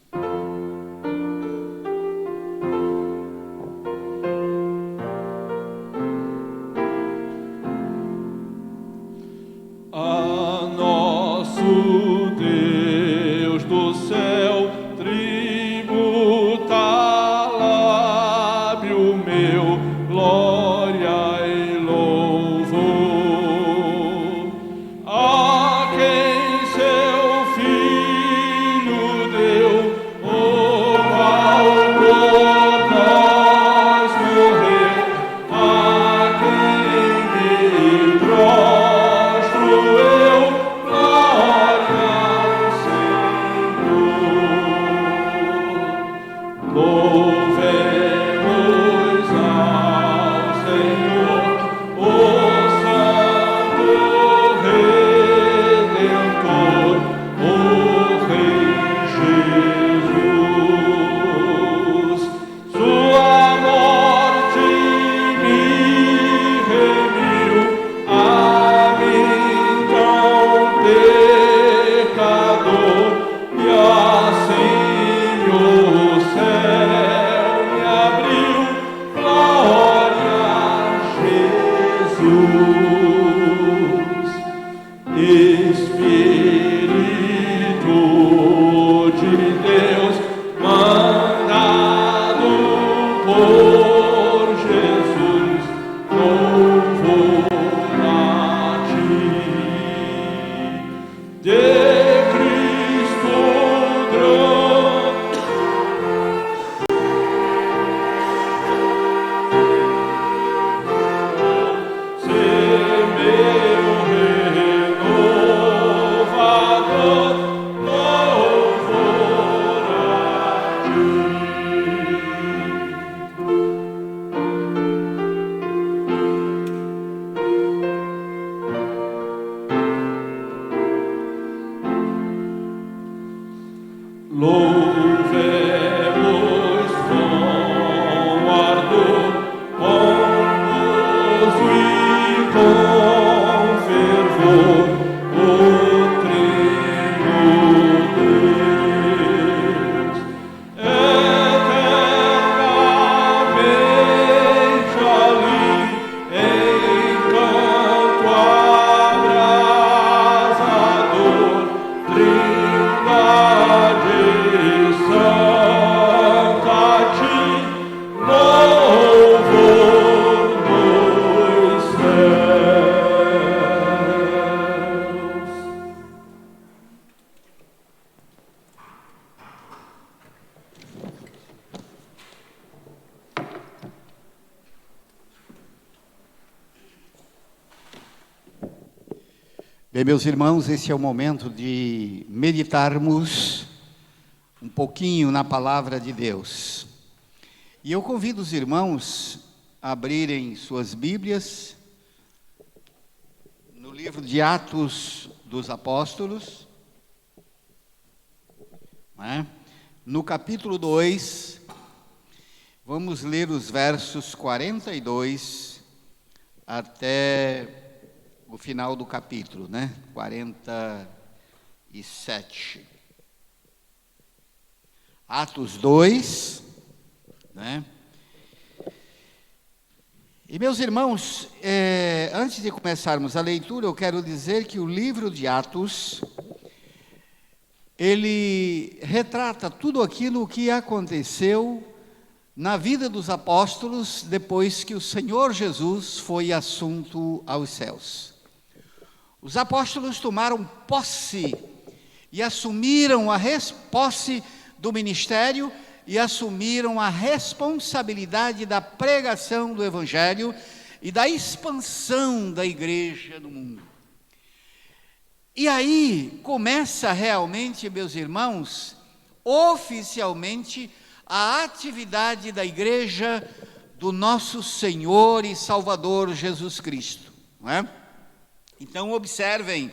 Speaker 4: A nosso Deus do céu tributa lábio meu, glória e louvor. A quem seu Filho deu
Speaker 5: Bem, meus irmãos, esse é o momento de meditarmos um pouquinho na palavra de Deus. E eu convido os irmãos a abrirem suas Bíblias no livro de Atos dos Apóstolos, né? No capítulo 2, vamos ler os versos 42 até o final do capítulo, né? 47. Atos 2, né? E meus irmãos, antes de começarmos a leitura, eu quero dizer que o livro de Atos, ele retrata tudo aquilo que aconteceu na vida dos apóstolos depois que o Senhor Jesus foi assunto aos céus. Os apóstolos tomaram posse e assumiram a posse do ministério e assumiram a responsabilidade da pregação do Evangelho e da expansão da igreja no mundo. E aí começa realmente, meus irmãos, oficialmente, a atividade da igreja do nosso Senhor e Salvador Jesus Cristo, não é? Então observem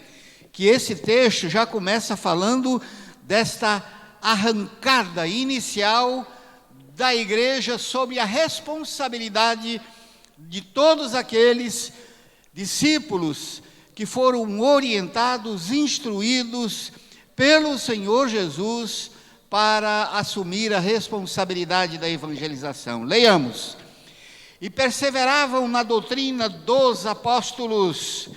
Speaker 5: que esse texto já começa falando desta arrancada inicial da igreja sob a responsabilidade de todos aqueles discípulos que foram orientados, instruídos pelo Senhor Jesus para assumir a responsabilidade da evangelização. Leiamos. E perseveravam na doutrina dos apóstolos,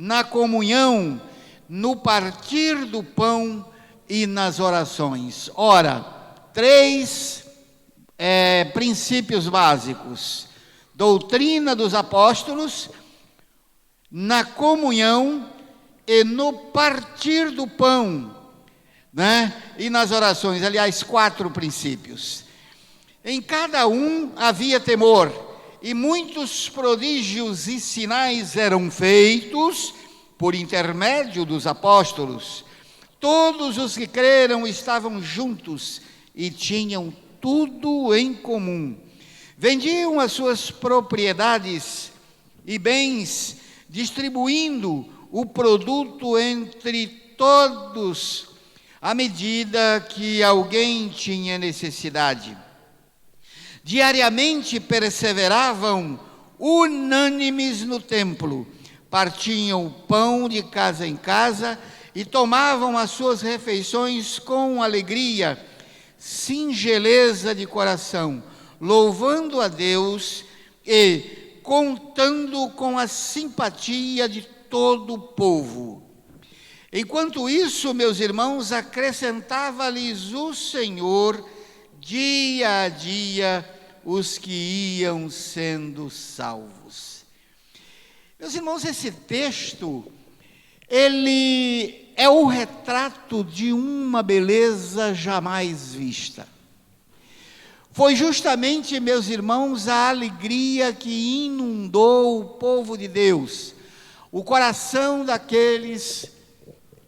Speaker 5: na comunhão, no partir do pão e nas orações. Ora, 3 princípios básicos: doutrina dos apóstolos, na comunhão e no partir do pão, né? E nas orações. Aliás, 4 princípios. Em cada um havia temor, e muitos prodígios e sinais eram feitos por intermédio dos apóstolos. Todos os que creram estavam juntos e tinham tudo em comum. Vendiam as suas propriedades e bens, distribuindo o produto entre todos, à medida que alguém tinha necessidade. Diariamente perseveravam unânimes no templo, partiam o pão de casa em casa e tomavam as suas refeições com alegria, singeleza de coração, louvando a Deus e contando com a simpatia de todo o povo. Enquanto isso, meus irmãos, acrescentava-lhes o Senhor dia a dia os que iam sendo salvos. Meus irmãos, esse texto, ele é o retrato de uma beleza jamais vista. Foi justamente, meus irmãos, a alegria que inundou o povo de Deus, o coração daqueles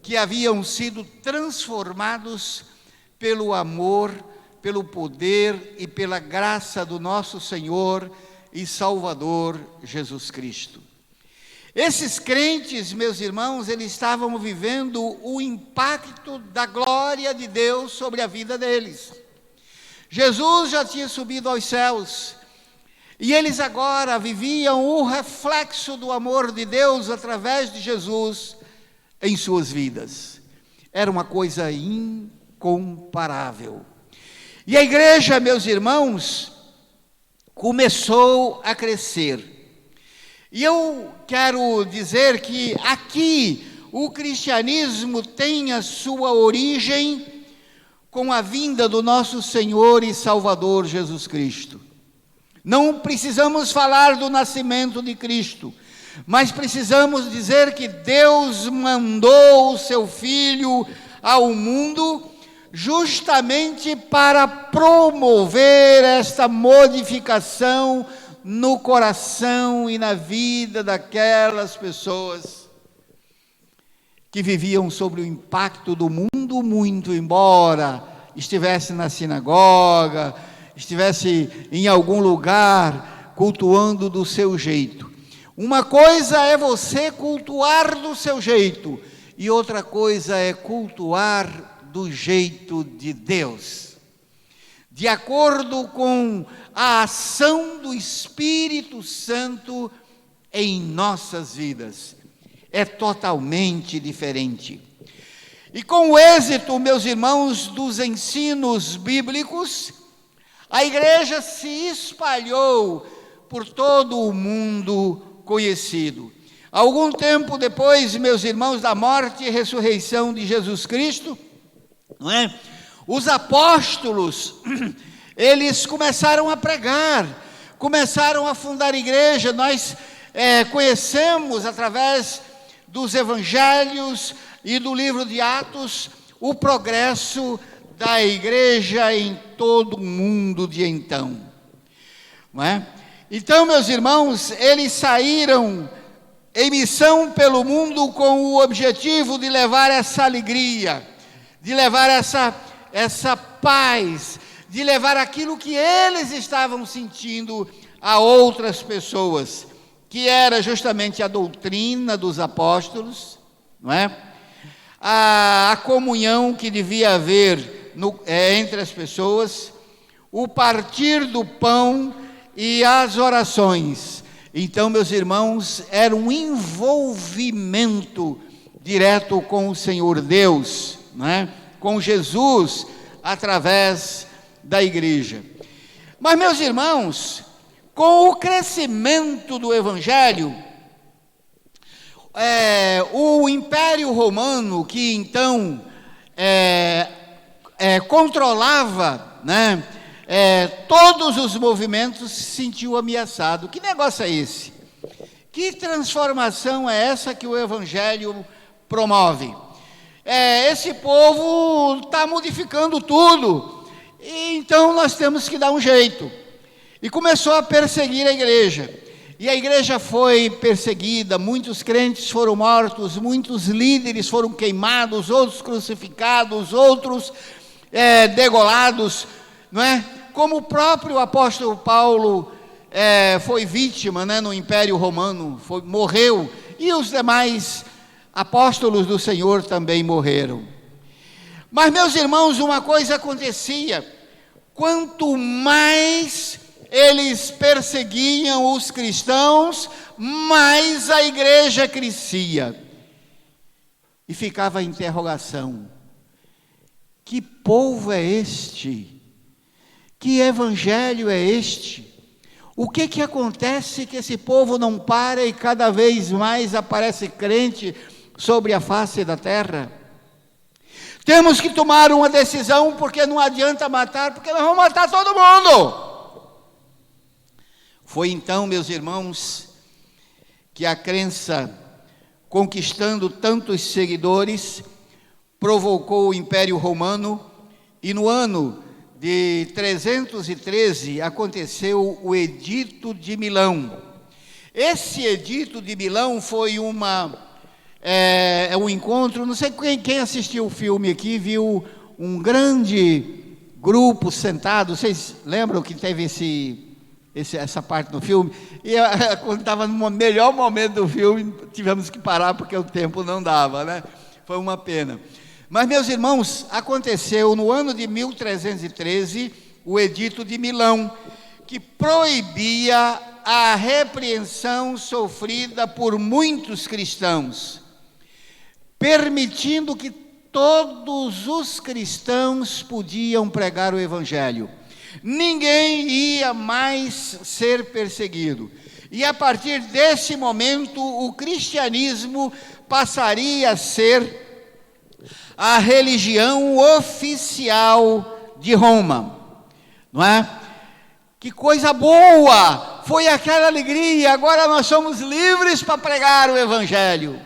Speaker 5: que haviam sido transformados pelo amor, pelo poder e pela graça do nosso Senhor e Salvador Jesus Cristo. Esses crentes, meus irmãos, eles estavam vivendo o impacto da glória de Deus sobre a vida deles. Jesus já tinha subido aos céus, e eles agora viviam o reflexo do amor de Deus através de Jesus em suas vidas. Era uma coisa incomparável. E a igreja, meus irmãos, começou a crescer. E eu quero dizer que aqui o cristianismo tem a sua origem com a vinda do nosso Senhor e Salvador Jesus Cristo. Não precisamos falar do nascimento de Cristo, mas precisamos dizer que Deus mandou o seu Filho ao mundo justamente para promover esta modificação no coração e na vida daquelas pessoas que viviam sob o impacto do mundo, muito embora estivesse na sinagoga, estivesse em algum lugar cultuando do seu jeito. Uma coisa é você cultuar do seu jeito, e outra coisa é cultuar do jeito de Deus, de acordo com a ação do Espírito Santo em nossas vidas. É totalmente diferente. E com o êxito, meus irmãos, dos ensinos bíblicos, a igreja se espalhou por todo o mundo conhecido. Algum tempo depois, meus irmãos, da morte e ressurreição de Jesus Cristo, não é? Os apóstolos, eles começaram a pregar, começaram a fundar igreja. Nós conhecemos através dos evangelhos e do livro de Atos o progresso da igreja em todo o mundo de então, não é? Então, meus irmãos, eles saíram em missão pelo mundo com o objetivo de levar essa alegria, de levar essa paz, de levar aquilo que eles estavam sentindo a outras pessoas, que era justamente a doutrina dos apóstolos, não é? A comunhão que devia haver entre as pessoas, o partir do pão e as orações. Então, meus irmãos, era um envolvimento direto com o Senhor Deus, não é? Com Jesus, através da igreja. Mas, meus irmãos, com o crescimento do Evangelho, o Império Romano, que então controlava, né, todos os movimentos, se sentiu ameaçado. Que negócio é esse? Que transformação é essa que o Evangelho promove? Esse povo está modificando tudo, e então nós temos que dar um jeito. E começou a perseguir a igreja. E a igreja foi perseguida, muitos crentes foram mortos, muitos líderes foram queimados, outros crucificados, outros degolados, não é? Como o próprio apóstolo Paulo foi vítima, né, no Império Romano, morreu, e os demais apóstolos do Senhor também morreram. Mas, meus irmãos, uma coisa acontecia: quanto mais eles perseguiam os cristãos, mais a igreja crescia. E ficava a interrogação: que povo é este? Que evangelho é este? O que acontece que esse povo não para e cada vez mais aparece crente sobre a face da terra? Temos que tomar uma decisão, porque não adianta matar, porque nós vamos matar todo mundo. Foi então, meus irmãos, que a crença, conquistando tantos seguidores, provocou o Império Romano, e no ano de 313 aconteceu o Edito de Milão. Esse Edito de Milão foi um encontro, não sei quem assistiu o filme aqui, viu um grande grupo sentado. Vocês lembram que teve essa parte do filme? E quando estava no melhor momento do filme, tivemos que parar porque o tempo não dava, né? Foi uma pena. Mas, meus irmãos, aconteceu no ano de 1313 o Edito de Milão, que proibia a repreensão sofrida por muitos cristãos, permitindo que todos os cristãos podiam pregar o Evangelho. Ninguém ia mais ser perseguido. E a partir desse momento, o cristianismo passaria a ser a religião oficial de Roma, não é? Que coisa boa! Foi aquela alegria, agora nós somos livres para pregar o Evangelho.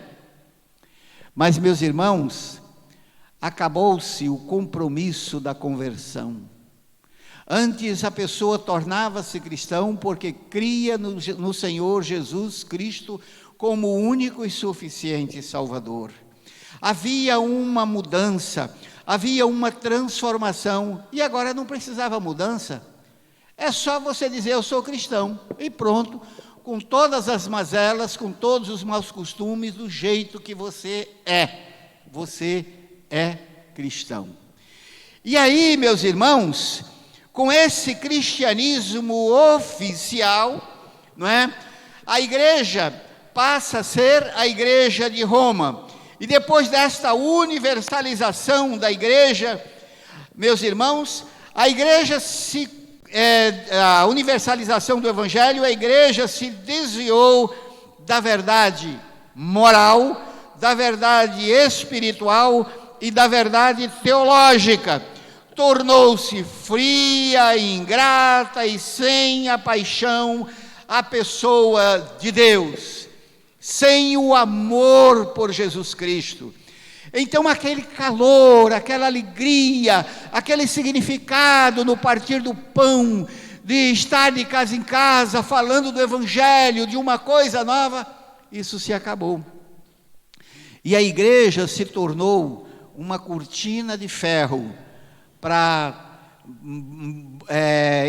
Speaker 5: Mas, meus irmãos, acabou-se o compromisso da conversão. Antes a pessoa tornava-se cristão porque cria no Senhor Jesus Cristo como o único e suficiente Salvador. Havia uma mudança, havia uma transformação, e agora não precisava mudança. É só você dizer: eu sou cristão, e pronto, com todas as mazelas, com todos os maus costumes, do jeito que você é cristão. E aí, meus irmãos, com esse cristianismo oficial, não é? A igreja passa a ser a igreja de Roma. E depois desta universalização da igreja, meus irmãos, a universalização do Evangelho, a igreja se desviou da verdade moral, da verdade espiritual e da verdade teológica. Tornou-se fria, ingrata e sem a paixão, a pessoa de Deus, sem o amor por Jesus Cristo. Então aquele calor, aquela alegria, aquele significado no partir do pão, de estar de casa em casa, falando do Evangelho, de uma coisa nova, isso se acabou. E a igreja se tornou uma cortina de ferro para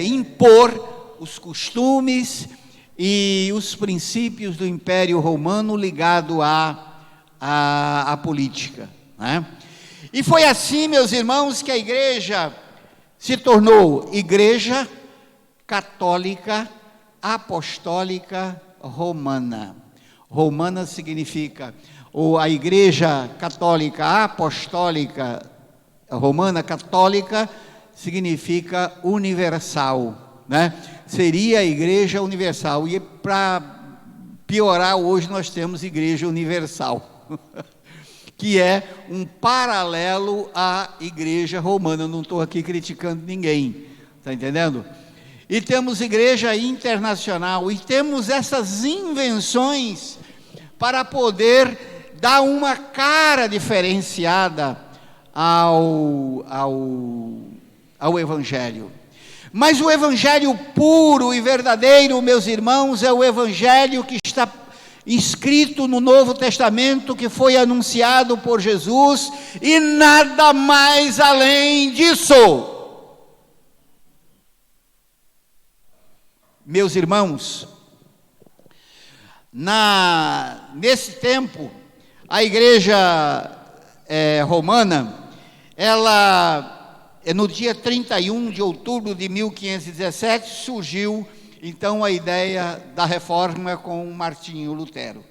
Speaker 5: impor os costumes e os princípios do Império Romano ligado à política, né? E foi assim, meus irmãos, que a igreja se tornou Igreja Católica Apostólica Romana. Romana significa, ou a Igreja Católica Apostólica Romana, católica, significa universal, né? Seria a Igreja Universal. E para piorar, hoje nós temos Igreja Universal, que é um paralelo à Igreja Romana. Eu não estou aqui criticando ninguém, está entendendo? E temos Igreja Internacional, e temos essas invenções para poder dar uma cara diferenciada ao Evangelho. Mas o Evangelho puro e verdadeiro, meus irmãos, é o Evangelho que está escrito no Novo Testamento, que foi anunciado por Jesus, e nada mais além disso. meus irmãos, nesse tempo, a igreja romana, ela, no dia 31 de outubro de 1517, surgiu, então, a ideia da reforma com Martinho Lutero.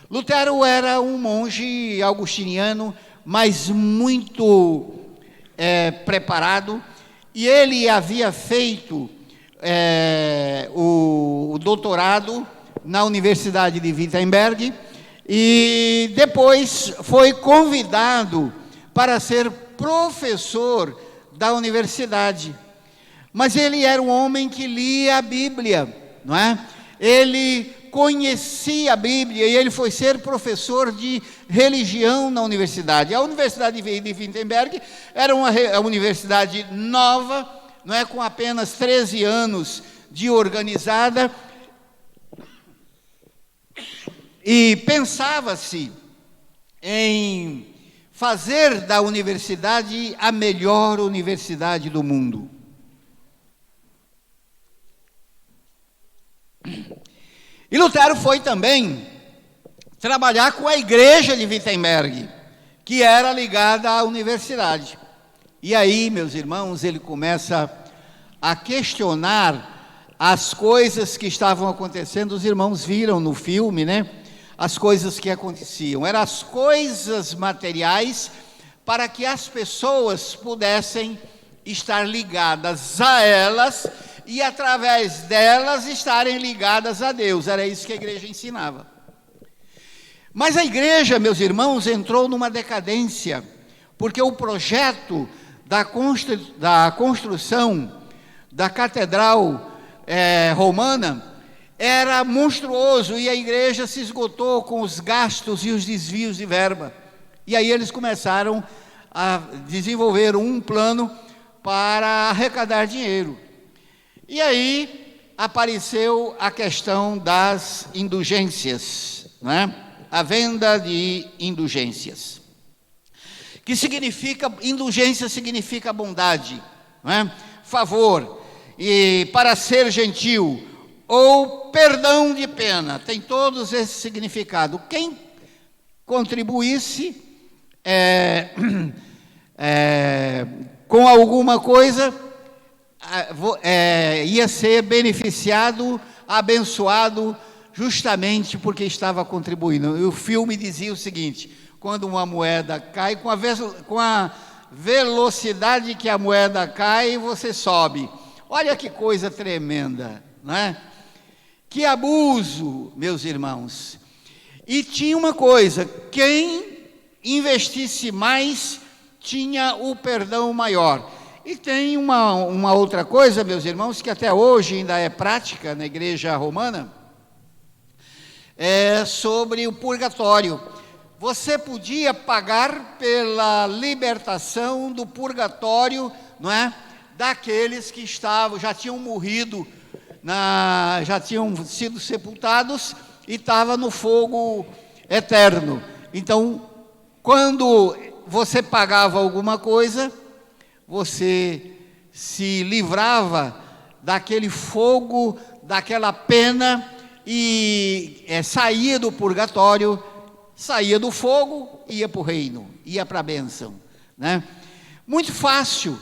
Speaker 5: Lutero era um monge agostiniano, mas muito preparado, e ele havia feito o doutorado na Universidade de Wittenberg, e depois foi convidado para ser professor da universidade. Mas ele era um homem que lia a Bíblia, não é? Ele conhecia a Bíblia e ele foi ser professor de religião na universidade. A Universidade de Wittenberg era uma universidade nova, não é? Com apenas 13 anos de organizada, e pensava-se em fazer da universidade a melhor universidade do mundo. E Lutero foi também trabalhar com a igreja de Wittenberg, que era ligada à universidade. E aí, meus irmãos, ele começa a questionar as coisas que estavam acontecendo. Os irmãos viram no filme, né? As coisas que aconteciam. Eram as coisas materiais para que as pessoas pudessem estar ligadas a elas e, através delas, estarem ligadas a Deus. Era isso que a igreja ensinava. Mas a igreja, meus irmãos, entrou numa decadência, porque o projeto da construção da catedral romana era monstruoso, e a igreja se esgotou com os gastos e os desvios de verba. E aí eles começaram a desenvolver um plano para arrecadar dinheiro. E aí apareceu a questão das indulgências, não é? A venda de indulgências. Que significa, indulgência significa bondade, não é? Favor, e para ser gentil, ou perdão de pena, tem todos esse significado. Quem contribuísse com alguma coisa, ia ser beneficiado, abençoado, justamente porque estava contribuindo. E o filme dizia o seguinte: quando uma moeda cai, com a velocidade que a moeda cai, você sobe. Olha que coisa tremenda, não é? Que abuso, meus irmãos. E tinha uma coisa: quem investisse mais tinha o perdão maior. E tem uma outra coisa, meus irmãos, que até hoje ainda é prática na igreja romana, é sobre o purgatório. Você podia pagar pela libertação do purgatório, não é? Daqueles que já tinham morrido, já tinham sido sepultados e estavam no fogo eterno. Então, quando você pagava alguma coisa, você se livrava daquele fogo, daquela pena, e saía do purgatório, saía do fogo, ia para o reino, ia para a bênção, né? Muito fácil.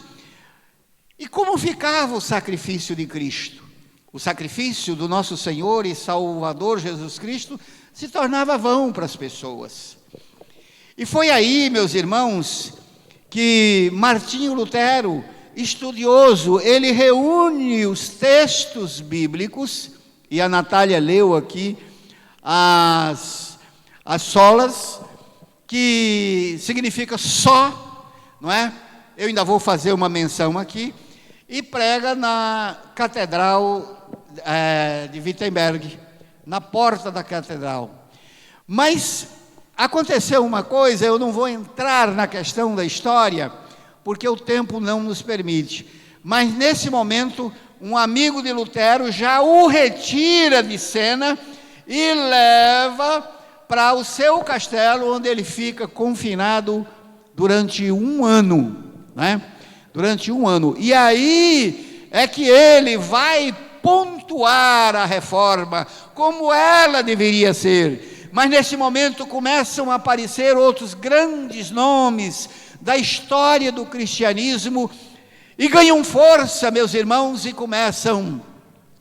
Speaker 5: E como ficava o sacrifício de Cristo? O sacrifício do nosso Senhor e Salvador Jesus Cristo se tornava vão para as pessoas. E foi aí, meus irmãos, que Martinho Lutero, estudioso, ele reúne os textos bíblicos, e a Natália leu aqui as solas, que significa só, não é? Eu ainda vou fazer uma menção aqui, e prega na catedral de Wittenberg, na porta da catedral. Mas aconteceu uma coisa, eu não vou entrar na questão da história, porque o tempo não nos permite, mas nesse momento, um amigo de Lutero já o retira de cena e leva para o seu castelo, onde ele fica confinado durante 1 ano, né? Durante 1 ano. E aí é que ele vai pontuar a reforma, como ela deveria ser. Mas nesse momento começam a aparecer outros grandes nomes da história do cristianismo e ganham força, meus irmãos, e começam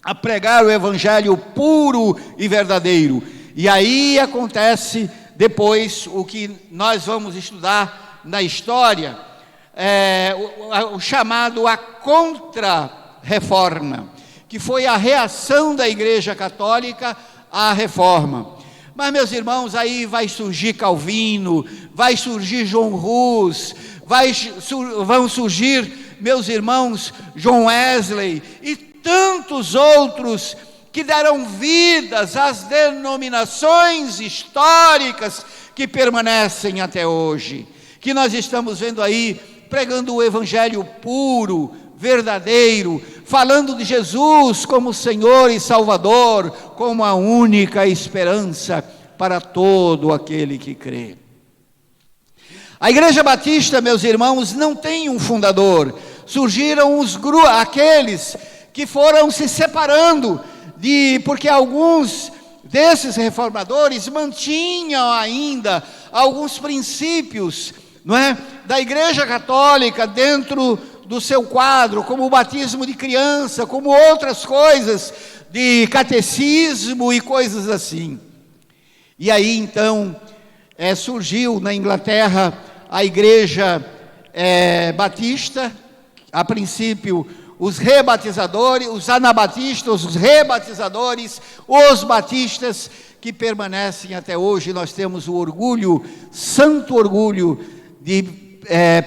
Speaker 5: a pregar o evangelho puro e verdadeiro. E aí acontece depois o que nós vamos estudar na história, o chamado a Contra-Reforma, que foi a reação da Igreja Católica à Reforma. Mas, meus irmãos, aí vai surgir Calvino, vai surgir John Hus, vão surgir, meus irmãos, John Wesley e tantos outros que deram vidas às denominações históricas que permanecem até hoje, que nós estamos vendo aí pregando o evangelho puro, verdadeiro, falando de Jesus como Senhor e Salvador, como a única esperança para todo aquele que crê. A Igreja Batista, meus irmãos, não tem um fundador. Surgiram aqueles que foram se separando, porque alguns desses reformadores mantinham ainda alguns princípios, não é, da Igreja Católica dentro do seu quadro, como o batismo de criança, como outras coisas, de catecismo e coisas assim. E aí então surgiu na Inglaterra a Igreja Batista, a princípio os rebatizadores, os anabatistas, os rebatizadores, os batistas, que permanecem até hoje. Nós temos o orgulho, santo orgulho, de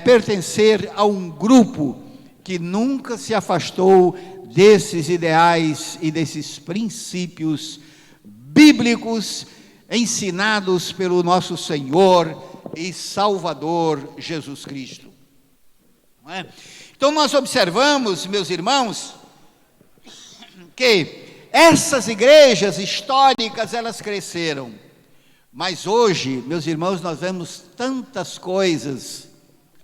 Speaker 5: pertencer a um grupo que nunca se afastou desses ideais e desses princípios bíblicos ensinados pelo nosso Senhor e Salvador Jesus Cristo. Não é? Então nós observamos, meus irmãos, que essas igrejas históricas, elas cresceram. Mas hoje, meus irmãos, nós vemos tantas coisas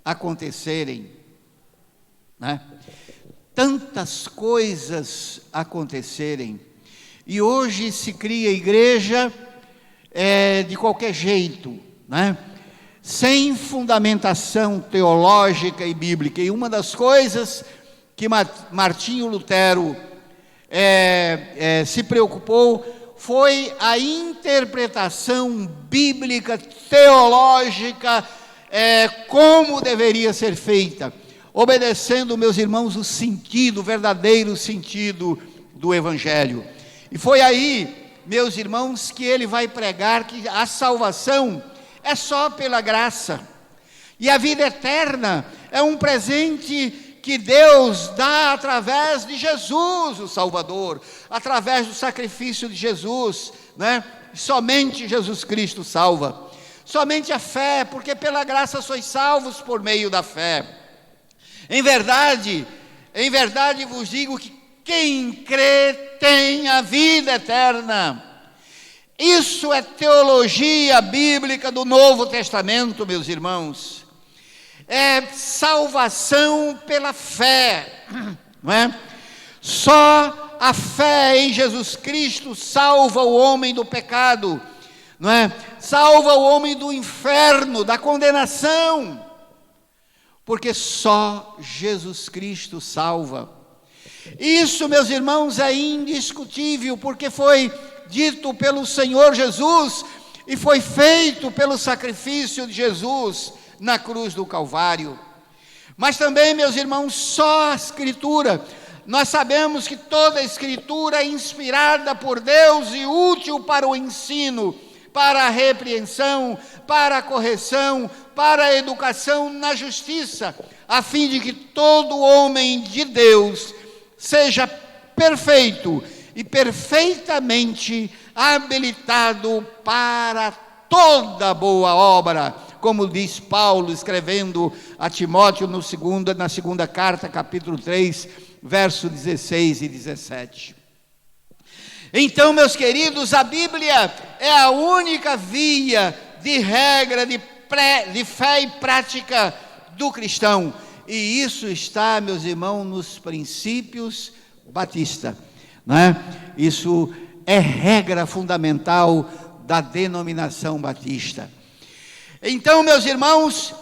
Speaker 5: acontecerem, né? Tantas coisas acontecerem. E hoje se cria igreja de qualquer jeito, né? Sem fundamentação teológica e bíblica. E uma das coisas que Martinho Lutero se preocupou foi a interpretação bíblica, teológica, como deveria ser feita, obedecendo, meus irmãos, o verdadeiro sentido do Evangelho. E foi aí, meus irmãos, que ele vai pregar que a salvação é só pela graça, e a vida eterna é um presente que Deus dá através de Jesus, o Salvador, através do sacrifício de Jesus, né? Somente Jesus Cristo salva. Somente a fé, porque pela graça sois salvos por meio da fé. Em verdade vos digo que quem crê tem a vida eterna. Isso é teologia bíblica do Novo Testamento, meus irmãos. É salvação pela fé, não é? Só a fé em Jesus Cristo salva o homem do pecado, não é? Salva o homem do inferno, da condenação, porque só Jesus Cristo salva. Isso, meus irmãos, é indiscutível, porque foi dito pelo Senhor Jesus e foi feito pelo sacrifício de Jesus na cruz do Calvário. Mas também, meus irmãos, só a Escritura. Nós sabemos que toda a Escritura é inspirada por Deus e útil para o ensino, para a repreensão, para a correção, para a educação na justiça, a fim de que todo homem de Deus seja perfeito e perfeitamente habilitado para toda boa obra, como diz Paulo escrevendo a Timóteo na segunda carta, capítulo 3, verso 16 e 17. Então, meus queridos, a Bíblia é a única via de regra de fé e prática do cristão, e isso está, meus irmãos, nos princípios batistas. não é? Isso é regra fundamental da denominação batista. Então, meus irmãos,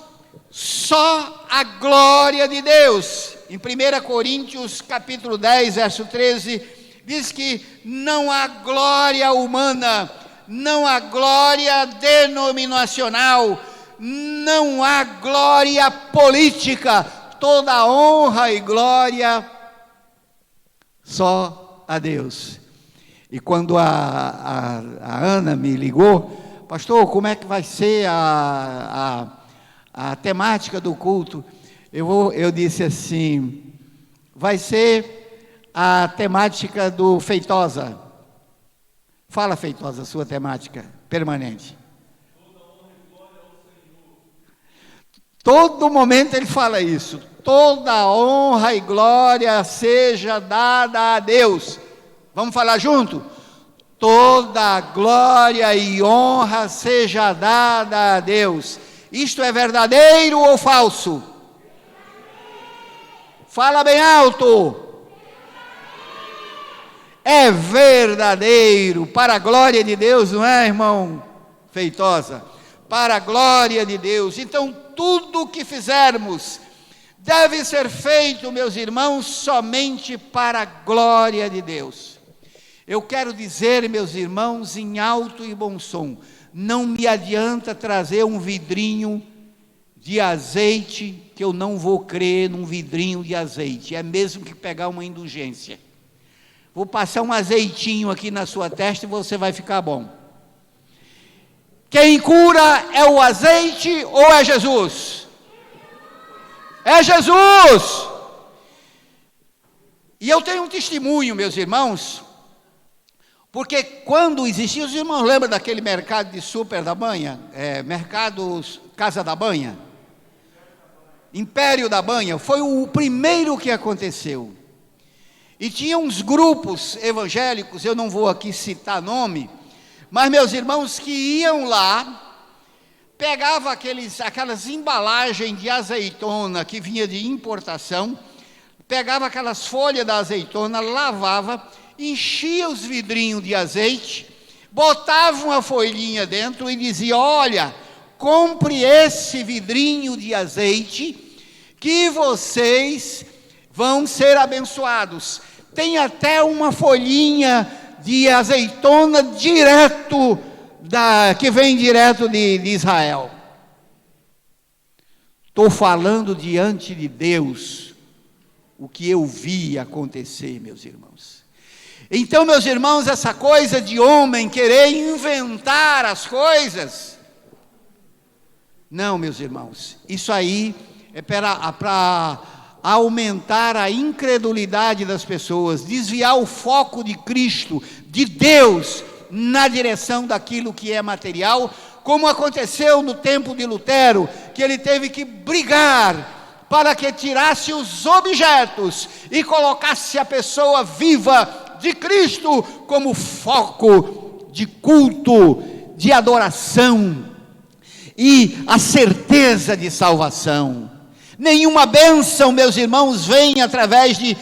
Speaker 5: só a glória de Deus. Em 1 Coríntios capítulo 10, verso 13, diz que não há glória humana, não há glória denominacional, não há glória política, toda honra e glória só a Deus. E quando a Ana me ligou, pastor, como é que vai ser a temática do culto? Eu disse assim, vai ser a temática do Feitosa. Fala, Feitosa, sua temática permanente. Todo momento ele fala isso. Toda honra e glória seja dada a Deus. Vamos falar junto? Toda glória e honra seja dada a Deus. Isto é verdadeiro ou falso? Fala bem alto. É verdadeiro, para a glória de Deus, não é, irmão Feitosa? Para a glória de Deus. Então, tudo o que fizermos deve ser feito, meus irmãos, somente para a glória de Deus. Eu quero dizer, meus irmãos, em alto e bom som, não me adianta trazer um vidrinho de azeite, que eu não vou crer num vidrinho de azeite, é mesmo que pegar uma indulgência. Vou passar um azeitinho aqui na sua testa e você vai ficar bom. Quem cura é o azeite ou é Jesus? É Jesus! E eu tenho um testemunho, meus irmãos, porque quando existia, os irmãos lembram daquele mercado de super da banha? Mercado Casa da Banha? Império da Banha, foi o primeiro que aconteceu. E tinha uns grupos evangélicos, eu não vou aqui citar nome, mas meus irmãos que iam lá, pegava aquelas embalagens de azeitona que vinha de importação, pegava aquelas folhas da azeitona, lavava, enchia os vidrinhos de azeite, botava uma folhinha dentro e dizia, olha, compre esse vidrinho de azeite, que vocês vão ser abençoados. Tem até uma folhinha de azeitona que vem direto de Israel. Estou falando diante de Deus o que eu vi acontecer, meus irmãos. Então, meus irmãos, essa coisa de homem querer inventar as coisas, não, meus irmãos, isso aí é para aumentar a incredulidade das pessoas, desviar o foco de Cristo, de Deus, na direção daquilo que é material, como aconteceu no tempo de Lutero, que ele teve que brigar para que tirasse os objetos e colocasse a pessoa viva de Cristo como foco de culto, de adoração e a certeza de salvação. Nenhuma bênção, meus irmãos, vem através de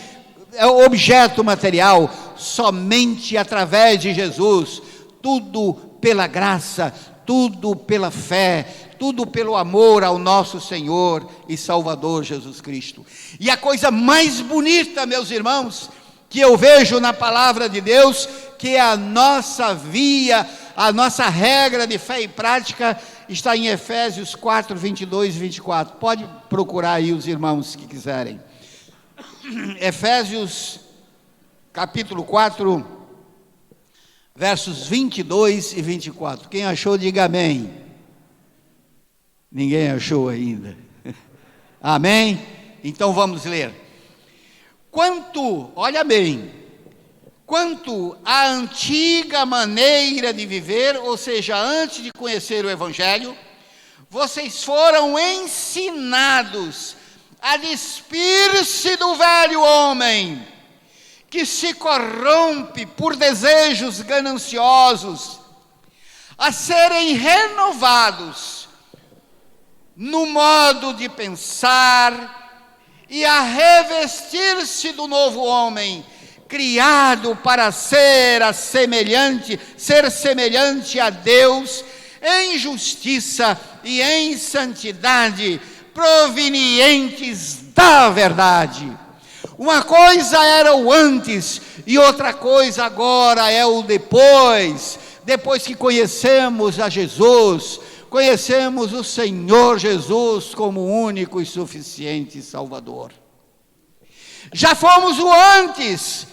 Speaker 5: objeto material, somente através de Jesus. Tudo pela graça, tudo pela fé, tudo pelo amor ao nosso Senhor e Salvador Jesus Cristo. E a coisa mais bonita, meus irmãos, que eu vejo na palavra de Deus, que é a nossa via, a nossa regra de fé e prática, está em Efésios 4, 22 e 24. Pode procurar aí os irmãos que quiserem. Efésios capítulo 4, versos 22 e 24. Quem achou, diga amém. Ninguém achou ainda. Amém? Então vamos ler. Olha bem, quanto à antiga maneira de viver, ou seja, antes de conhecer o Evangelho, vocês foram ensinados a despir-se do velho homem, que se corrompe por desejos gananciosos, a serem renovados no modo de pensar e a revestir-se do novo homem, criado para ser semelhante a Deus, em justiça e em santidade, provenientes da verdade. Uma coisa era o antes, e outra coisa agora é o depois. Depois que conhecemos a Jesus, conhecemos o Senhor Jesus como único e suficiente Salvador. Já fomos o antes,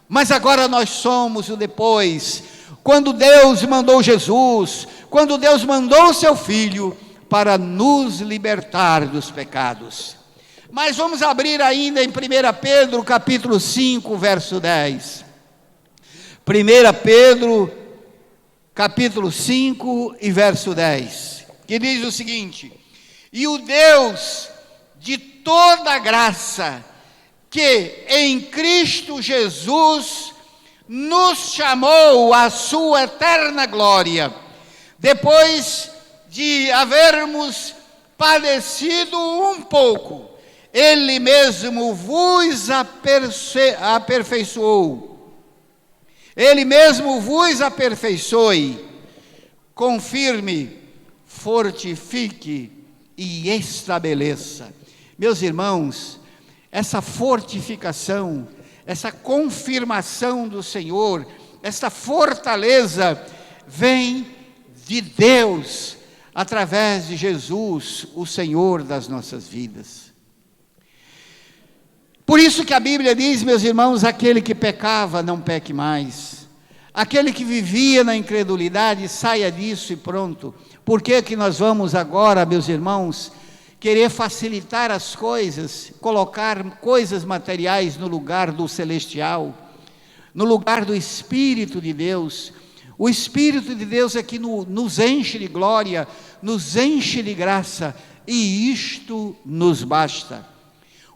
Speaker 5: mas agora nós somos o depois. Quando Deus mandou Jesus, quando Deus mandou o seu Filho para nos libertar dos pecados. Mas vamos abrir ainda em 1 Pedro capítulo 5, verso 10. 1 Pedro capítulo 5 e verso 10, que diz o seguinte: e o Deus de toda graça, que em Cristo Jesus nos chamou à sua eterna glória, depois de havermos padecido um pouco, Ele mesmo vos aperfeiçoou. Ele mesmo vos aperfeiçoe, confirme, fortifique e estabeleça. Meus irmãos, essa fortificação, essa confirmação do Senhor, essa fortaleza vem de Deus, através de Jesus, o Senhor das nossas vidas. Por isso que a Bíblia diz, meus irmãos, aquele que pecava, não peque mais. Aquele que vivia na incredulidade, saia disso e pronto. Por que que nós vamos agora, meus irmãos, querer facilitar as coisas, colocar coisas materiais no lugar do celestial, no lugar do Espírito de Deus? O Espírito de Deus é que nos enche de glória, nos enche de graça, e isto nos basta.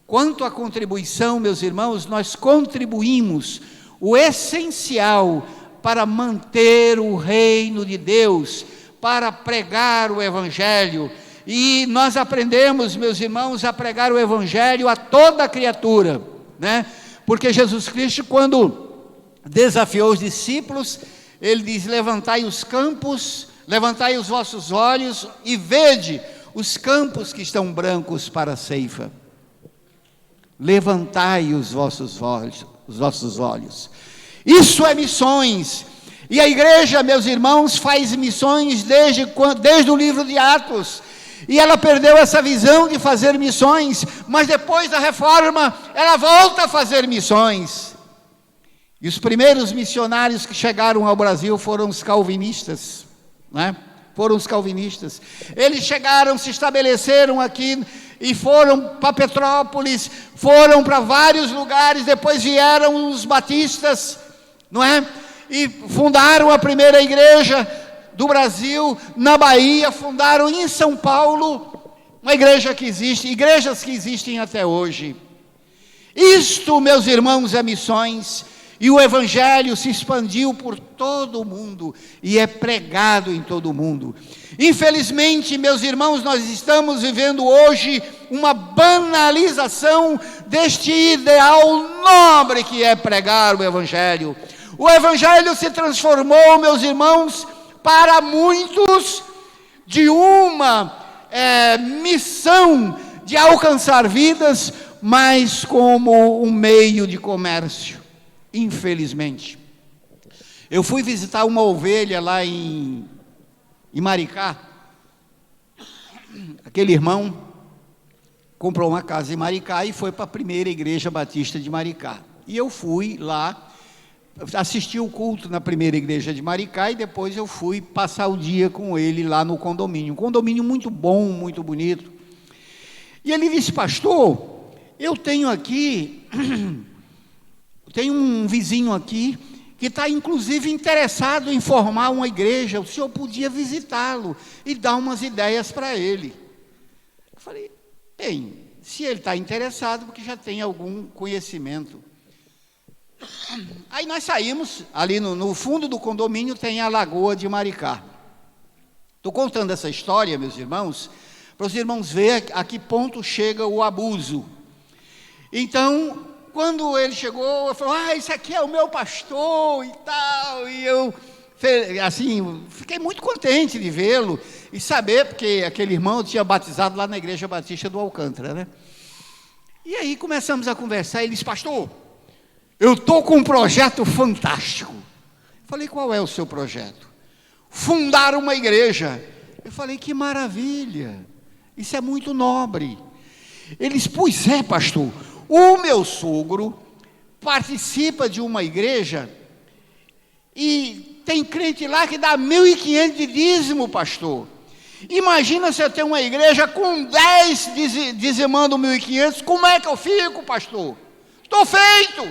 Speaker 5: Quanto à contribuição, meus irmãos, nós contribuímos o essencial para manter o reino de Deus, para pregar o Evangelho. E nós aprendemos, meus irmãos, a pregar o Evangelho a toda criatura, né? Porque Jesus Cristo, quando desafiou os discípulos, Ele diz: levantai os campos, levantai os vossos olhos e vede os campos que estão brancos para a ceifa. Levantai os vossos olhos. Isso é missões. E a igreja, meus irmãos, faz missões desde o livro de Atos. E ela perdeu essa visão de fazer missões, mas depois da reforma, ela volta a fazer missões. E os primeiros missionários que chegaram ao Brasil foram os calvinistas, né? Foram os calvinistas. Eles chegaram, se estabeleceram aqui e foram para Petrópolis, foram para vários lugares, depois vieram os batistas, não é? E fundaram a primeira igreja do Brasil, na Bahia, fundaram em São Paulo, uma igreja que existe, igrejas que existem até hoje. Isto, meus irmãos, é missões, e o Evangelho se expandiu por todo o mundo, e é pregado em todo o mundo. Infelizmente, meus irmãos, nós estamos vivendo hoje uma banalização deste ideal nobre que é pregar o Evangelho. O Evangelho se transformou, meus irmãos, para muitos, de uma missão de alcançar vidas, mas como um meio de comércio, infelizmente. Eu fui visitar uma ovelha lá em Maricá. Aquele irmão comprou uma casa em Maricá e foi para a primeira igreja batista de Maricá. E eu fui lá, assisti o culto na primeira igreja de Maricá, e depois eu fui passar o dia com ele lá no condomínio. Um condomínio muito bom, muito bonito. E ele disse: pastor, eu tenho aqui, tem um vizinho aqui que está inclusive interessado em formar uma igreja, o senhor podia visitá-lo e dar umas ideias para ele. Eu falei: bem, se ele está interessado, porque já tem algum conhecimento. Aí nós saímos, ali no fundo do condomínio tem a Lagoa de Maricá. Estou contando essa história, meus irmãos, para os irmãos verem a que ponto chega o abuso. Então, quando ele chegou, falou, esse aqui é o meu pastor e tal, e eu, assim, fiquei muito contente de vê-lo, e saber, porque aquele irmão tinha batizado lá na Igreja Batista do Alcântara, né? E aí começamos a conversar, ele disse, pastor, eu estou com um projeto fantástico. Falei, qual é o seu projeto? Fundar uma igreja. Eu falei, que maravilha, isso é muito nobre. Ele disse, pois é, pastor, o meu sogro participa de uma igreja e tem crente lá que dá 1.500 de dízimo, pastor. Imagina se eu tenho uma igreja com 10 dizimando 1.500, como é que eu fico, pastor? Estou feito.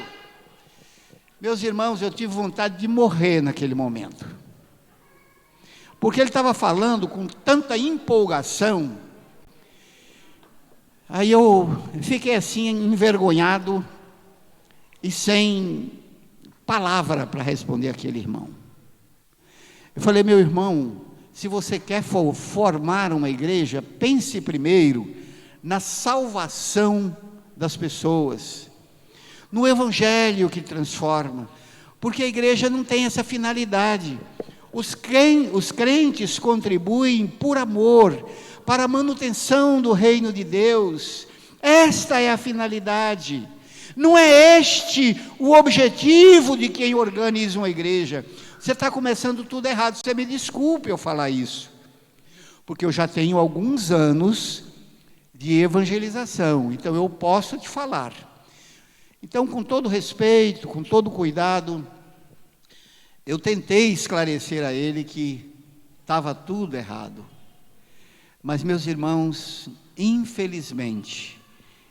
Speaker 5: Meus irmãos, eu tive vontade de morrer naquele momento, porque ele estava falando com tanta empolgação. Aí eu fiquei assim, envergonhado e sem palavra para responder aquele irmão. Eu falei, meu irmão, se você quer formar uma igreja, pense primeiro na salvação das pessoas, no evangelho que transforma, porque a igreja não tem essa finalidade. Os crentes contribuem por amor, para a manutenção do reino de Deus. Esta é a finalidade. Não é este o objetivo de quem organiza uma igreja. Você está começando tudo errado, você me desculpe eu falar isso, porque eu já tenho alguns anos de evangelização, então eu posso te falar. Então, com todo respeito, com todo cuidado, eu tentei esclarecer a ele que estava tudo errado. Mas, meus irmãos, infelizmente,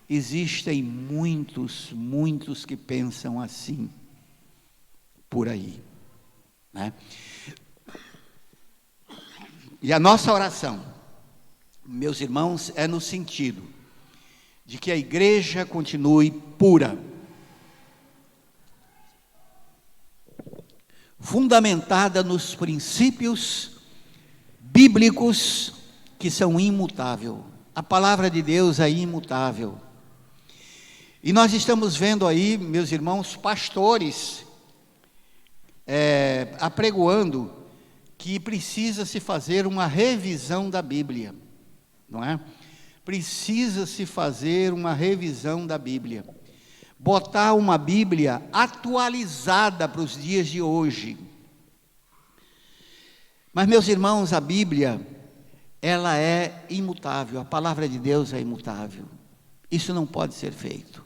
Speaker 5: existem muitos que pensam assim, por aí, né? E a nossa oração, meus irmãos, é no sentido de que a igreja continue pura, fundamentada nos princípios bíblicos que são imutáveis. A palavra de Deus é imutável. E nós estamos vendo aí, meus irmãos, pastores apregoando que precisa se fazer uma revisão da Bíblia, não é? Precisa se fazer uma revisão da Bíblia, botar uma Bíblia atualizada para os dias de hoje. Mas, meus irmãos, a Bíblia, ela é imutável, a palavra de Deus é imutável. Isso não pode ser feito.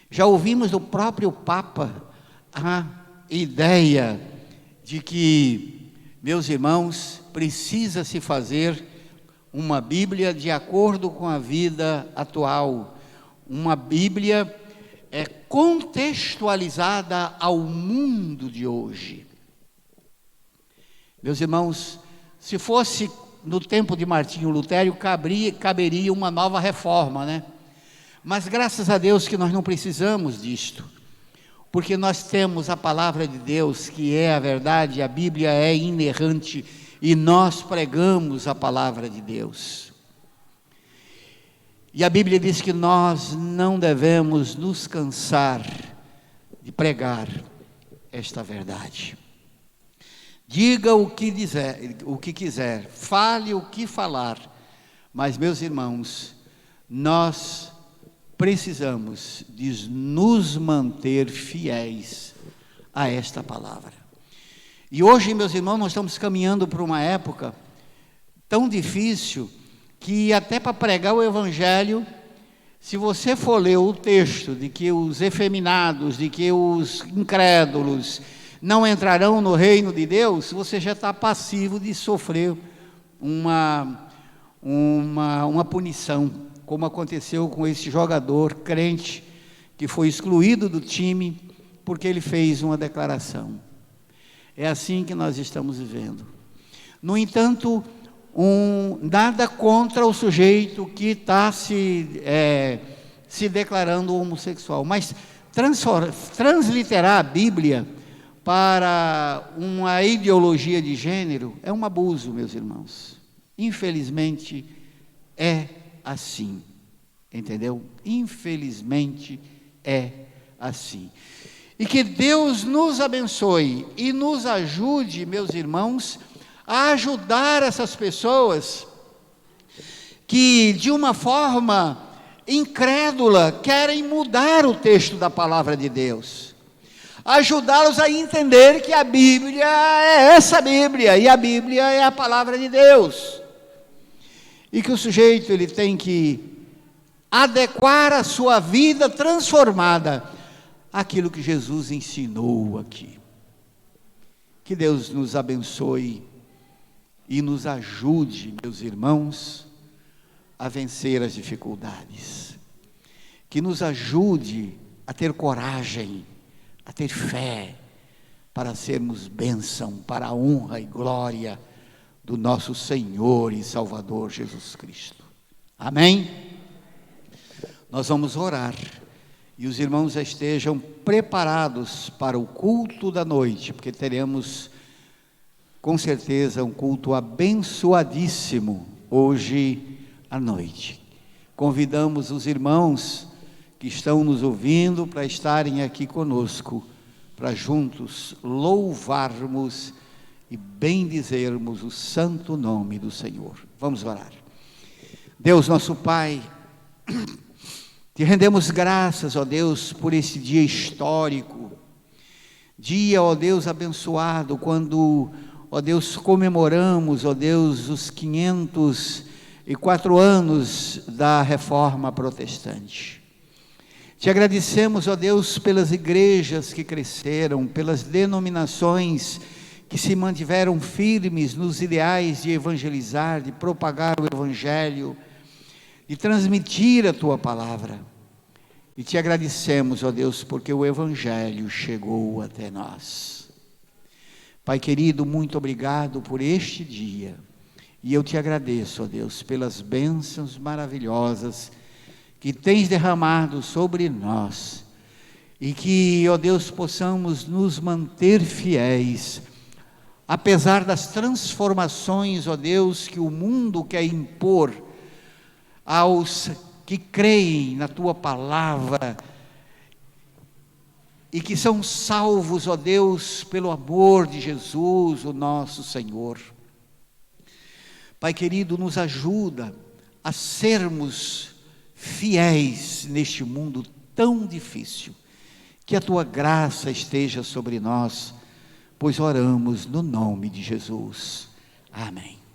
Speaker 5: Já ouvimos do próprio Papa a ideia de que, meus irmãos, precisa se fazer uma Bíblia de acordo com a vida atual, uma Bíblia contextualizada ao mundo de hoje. Meus irmãos, se fosse no tempo de Martinho Lutero, caberia uma nova reforma, né? Mas graças a Deus que nós não precisamos disto, porque nós temos a palavra de Deus, que é a verdade, a Bíblia é inerrante, e nós pregamos a palavra de Deus. E a Bíblia diz que nós não devemos nos cansar de pregar esta verdade. Diga o que quiser, fale o que falar, mas, meus irmãos, nós precisamos de nos manter fiéis a esta palavra. E hoje, meus irmãos, nós estamos caminhando para uma época tão difícil que até para pregar o Evangelho, se você for ler o texto de que os efeminados, de que os incrédulos não entrarão no reino de Deus, você já está passivo de sofrer uma punição, como aconteceu com esse jogador crente que foi excluído do time porque ele fez uma declaração. É assim que nós estamos vivendo. No entanto, nada contra o sujeito que está se declarando homossexual, mas transliterar a Bíblia para uma ideologia de gênero é um abuso, meus irmãos. Infelizmente é assim, entendeu? Infelizmente é assim. E que Deus nos abençoe e nos ajude, meus irmãos, a ajudar essas pessoas que, de uma forma incrédula, querem mudar o texto da palavra de Deus. Ajudá-los a entender que a Bíblia é essa Bíblia, e a Bíblia é a palavra de Deus. E que o sujeito ele tem que adequar a sua vida transformada àquilo que Jesus ensinou aqui. Que Deus nos abençoe e nos ajude, meus irmãos, a vencer as dificuldades. Que nos ajude a ter coragem, a ter fé, para sermos bênção, para a honra e glória do nosso Senhor e Salvador Jesus Cristo. Amém? Nós vamos orar, e os irmãos já estejam preparados para o culto da noite, porque teremos, com certeza, um culto abençoadíssimo hoje à noite. Convidamos os irmãos que estão nos ouvindo para estarem aqui conosco, para juntos louvarmos e bendizermos o santo nome do Senhor. Vamos orar. Deus nosso Pai, te rendemos graças, ó Deus, por esse dia histórico, dia, ó Deus, abençoado, quando, ó Deus, comemoramos, ó Deus, os 504 anos da Reforma Protestante. Te agradecemos, ó Deus, pelas igrejas que cresceram, pelas denominações que se mantiveram firmes nos ideais de evangelizar, de propagar o Evangelho, de transmitir a Tua palavra. E te agradecemos, ó Deus, porque o Evangelho chegou até nós. Pai querido, muito obrigado por este dia. E eu te agradeço, ó Deus, pelas bênçãos maravilhosas que tens derramado sobre nós. E que, ó Deus, possamos nos manter fiéis, apesar das transformações, ó Deus, que o mundo quer impor aos que creem na Tua palavra e que são salvos, ó Deus, pelo amor de Jesus, o nosso Senhor. Pai querido, nos ajuda a sermos fiéis neste mundo tão difícil, que a Tua graça esteja sobre nós, pois oramos no nome de Jesus. Amém.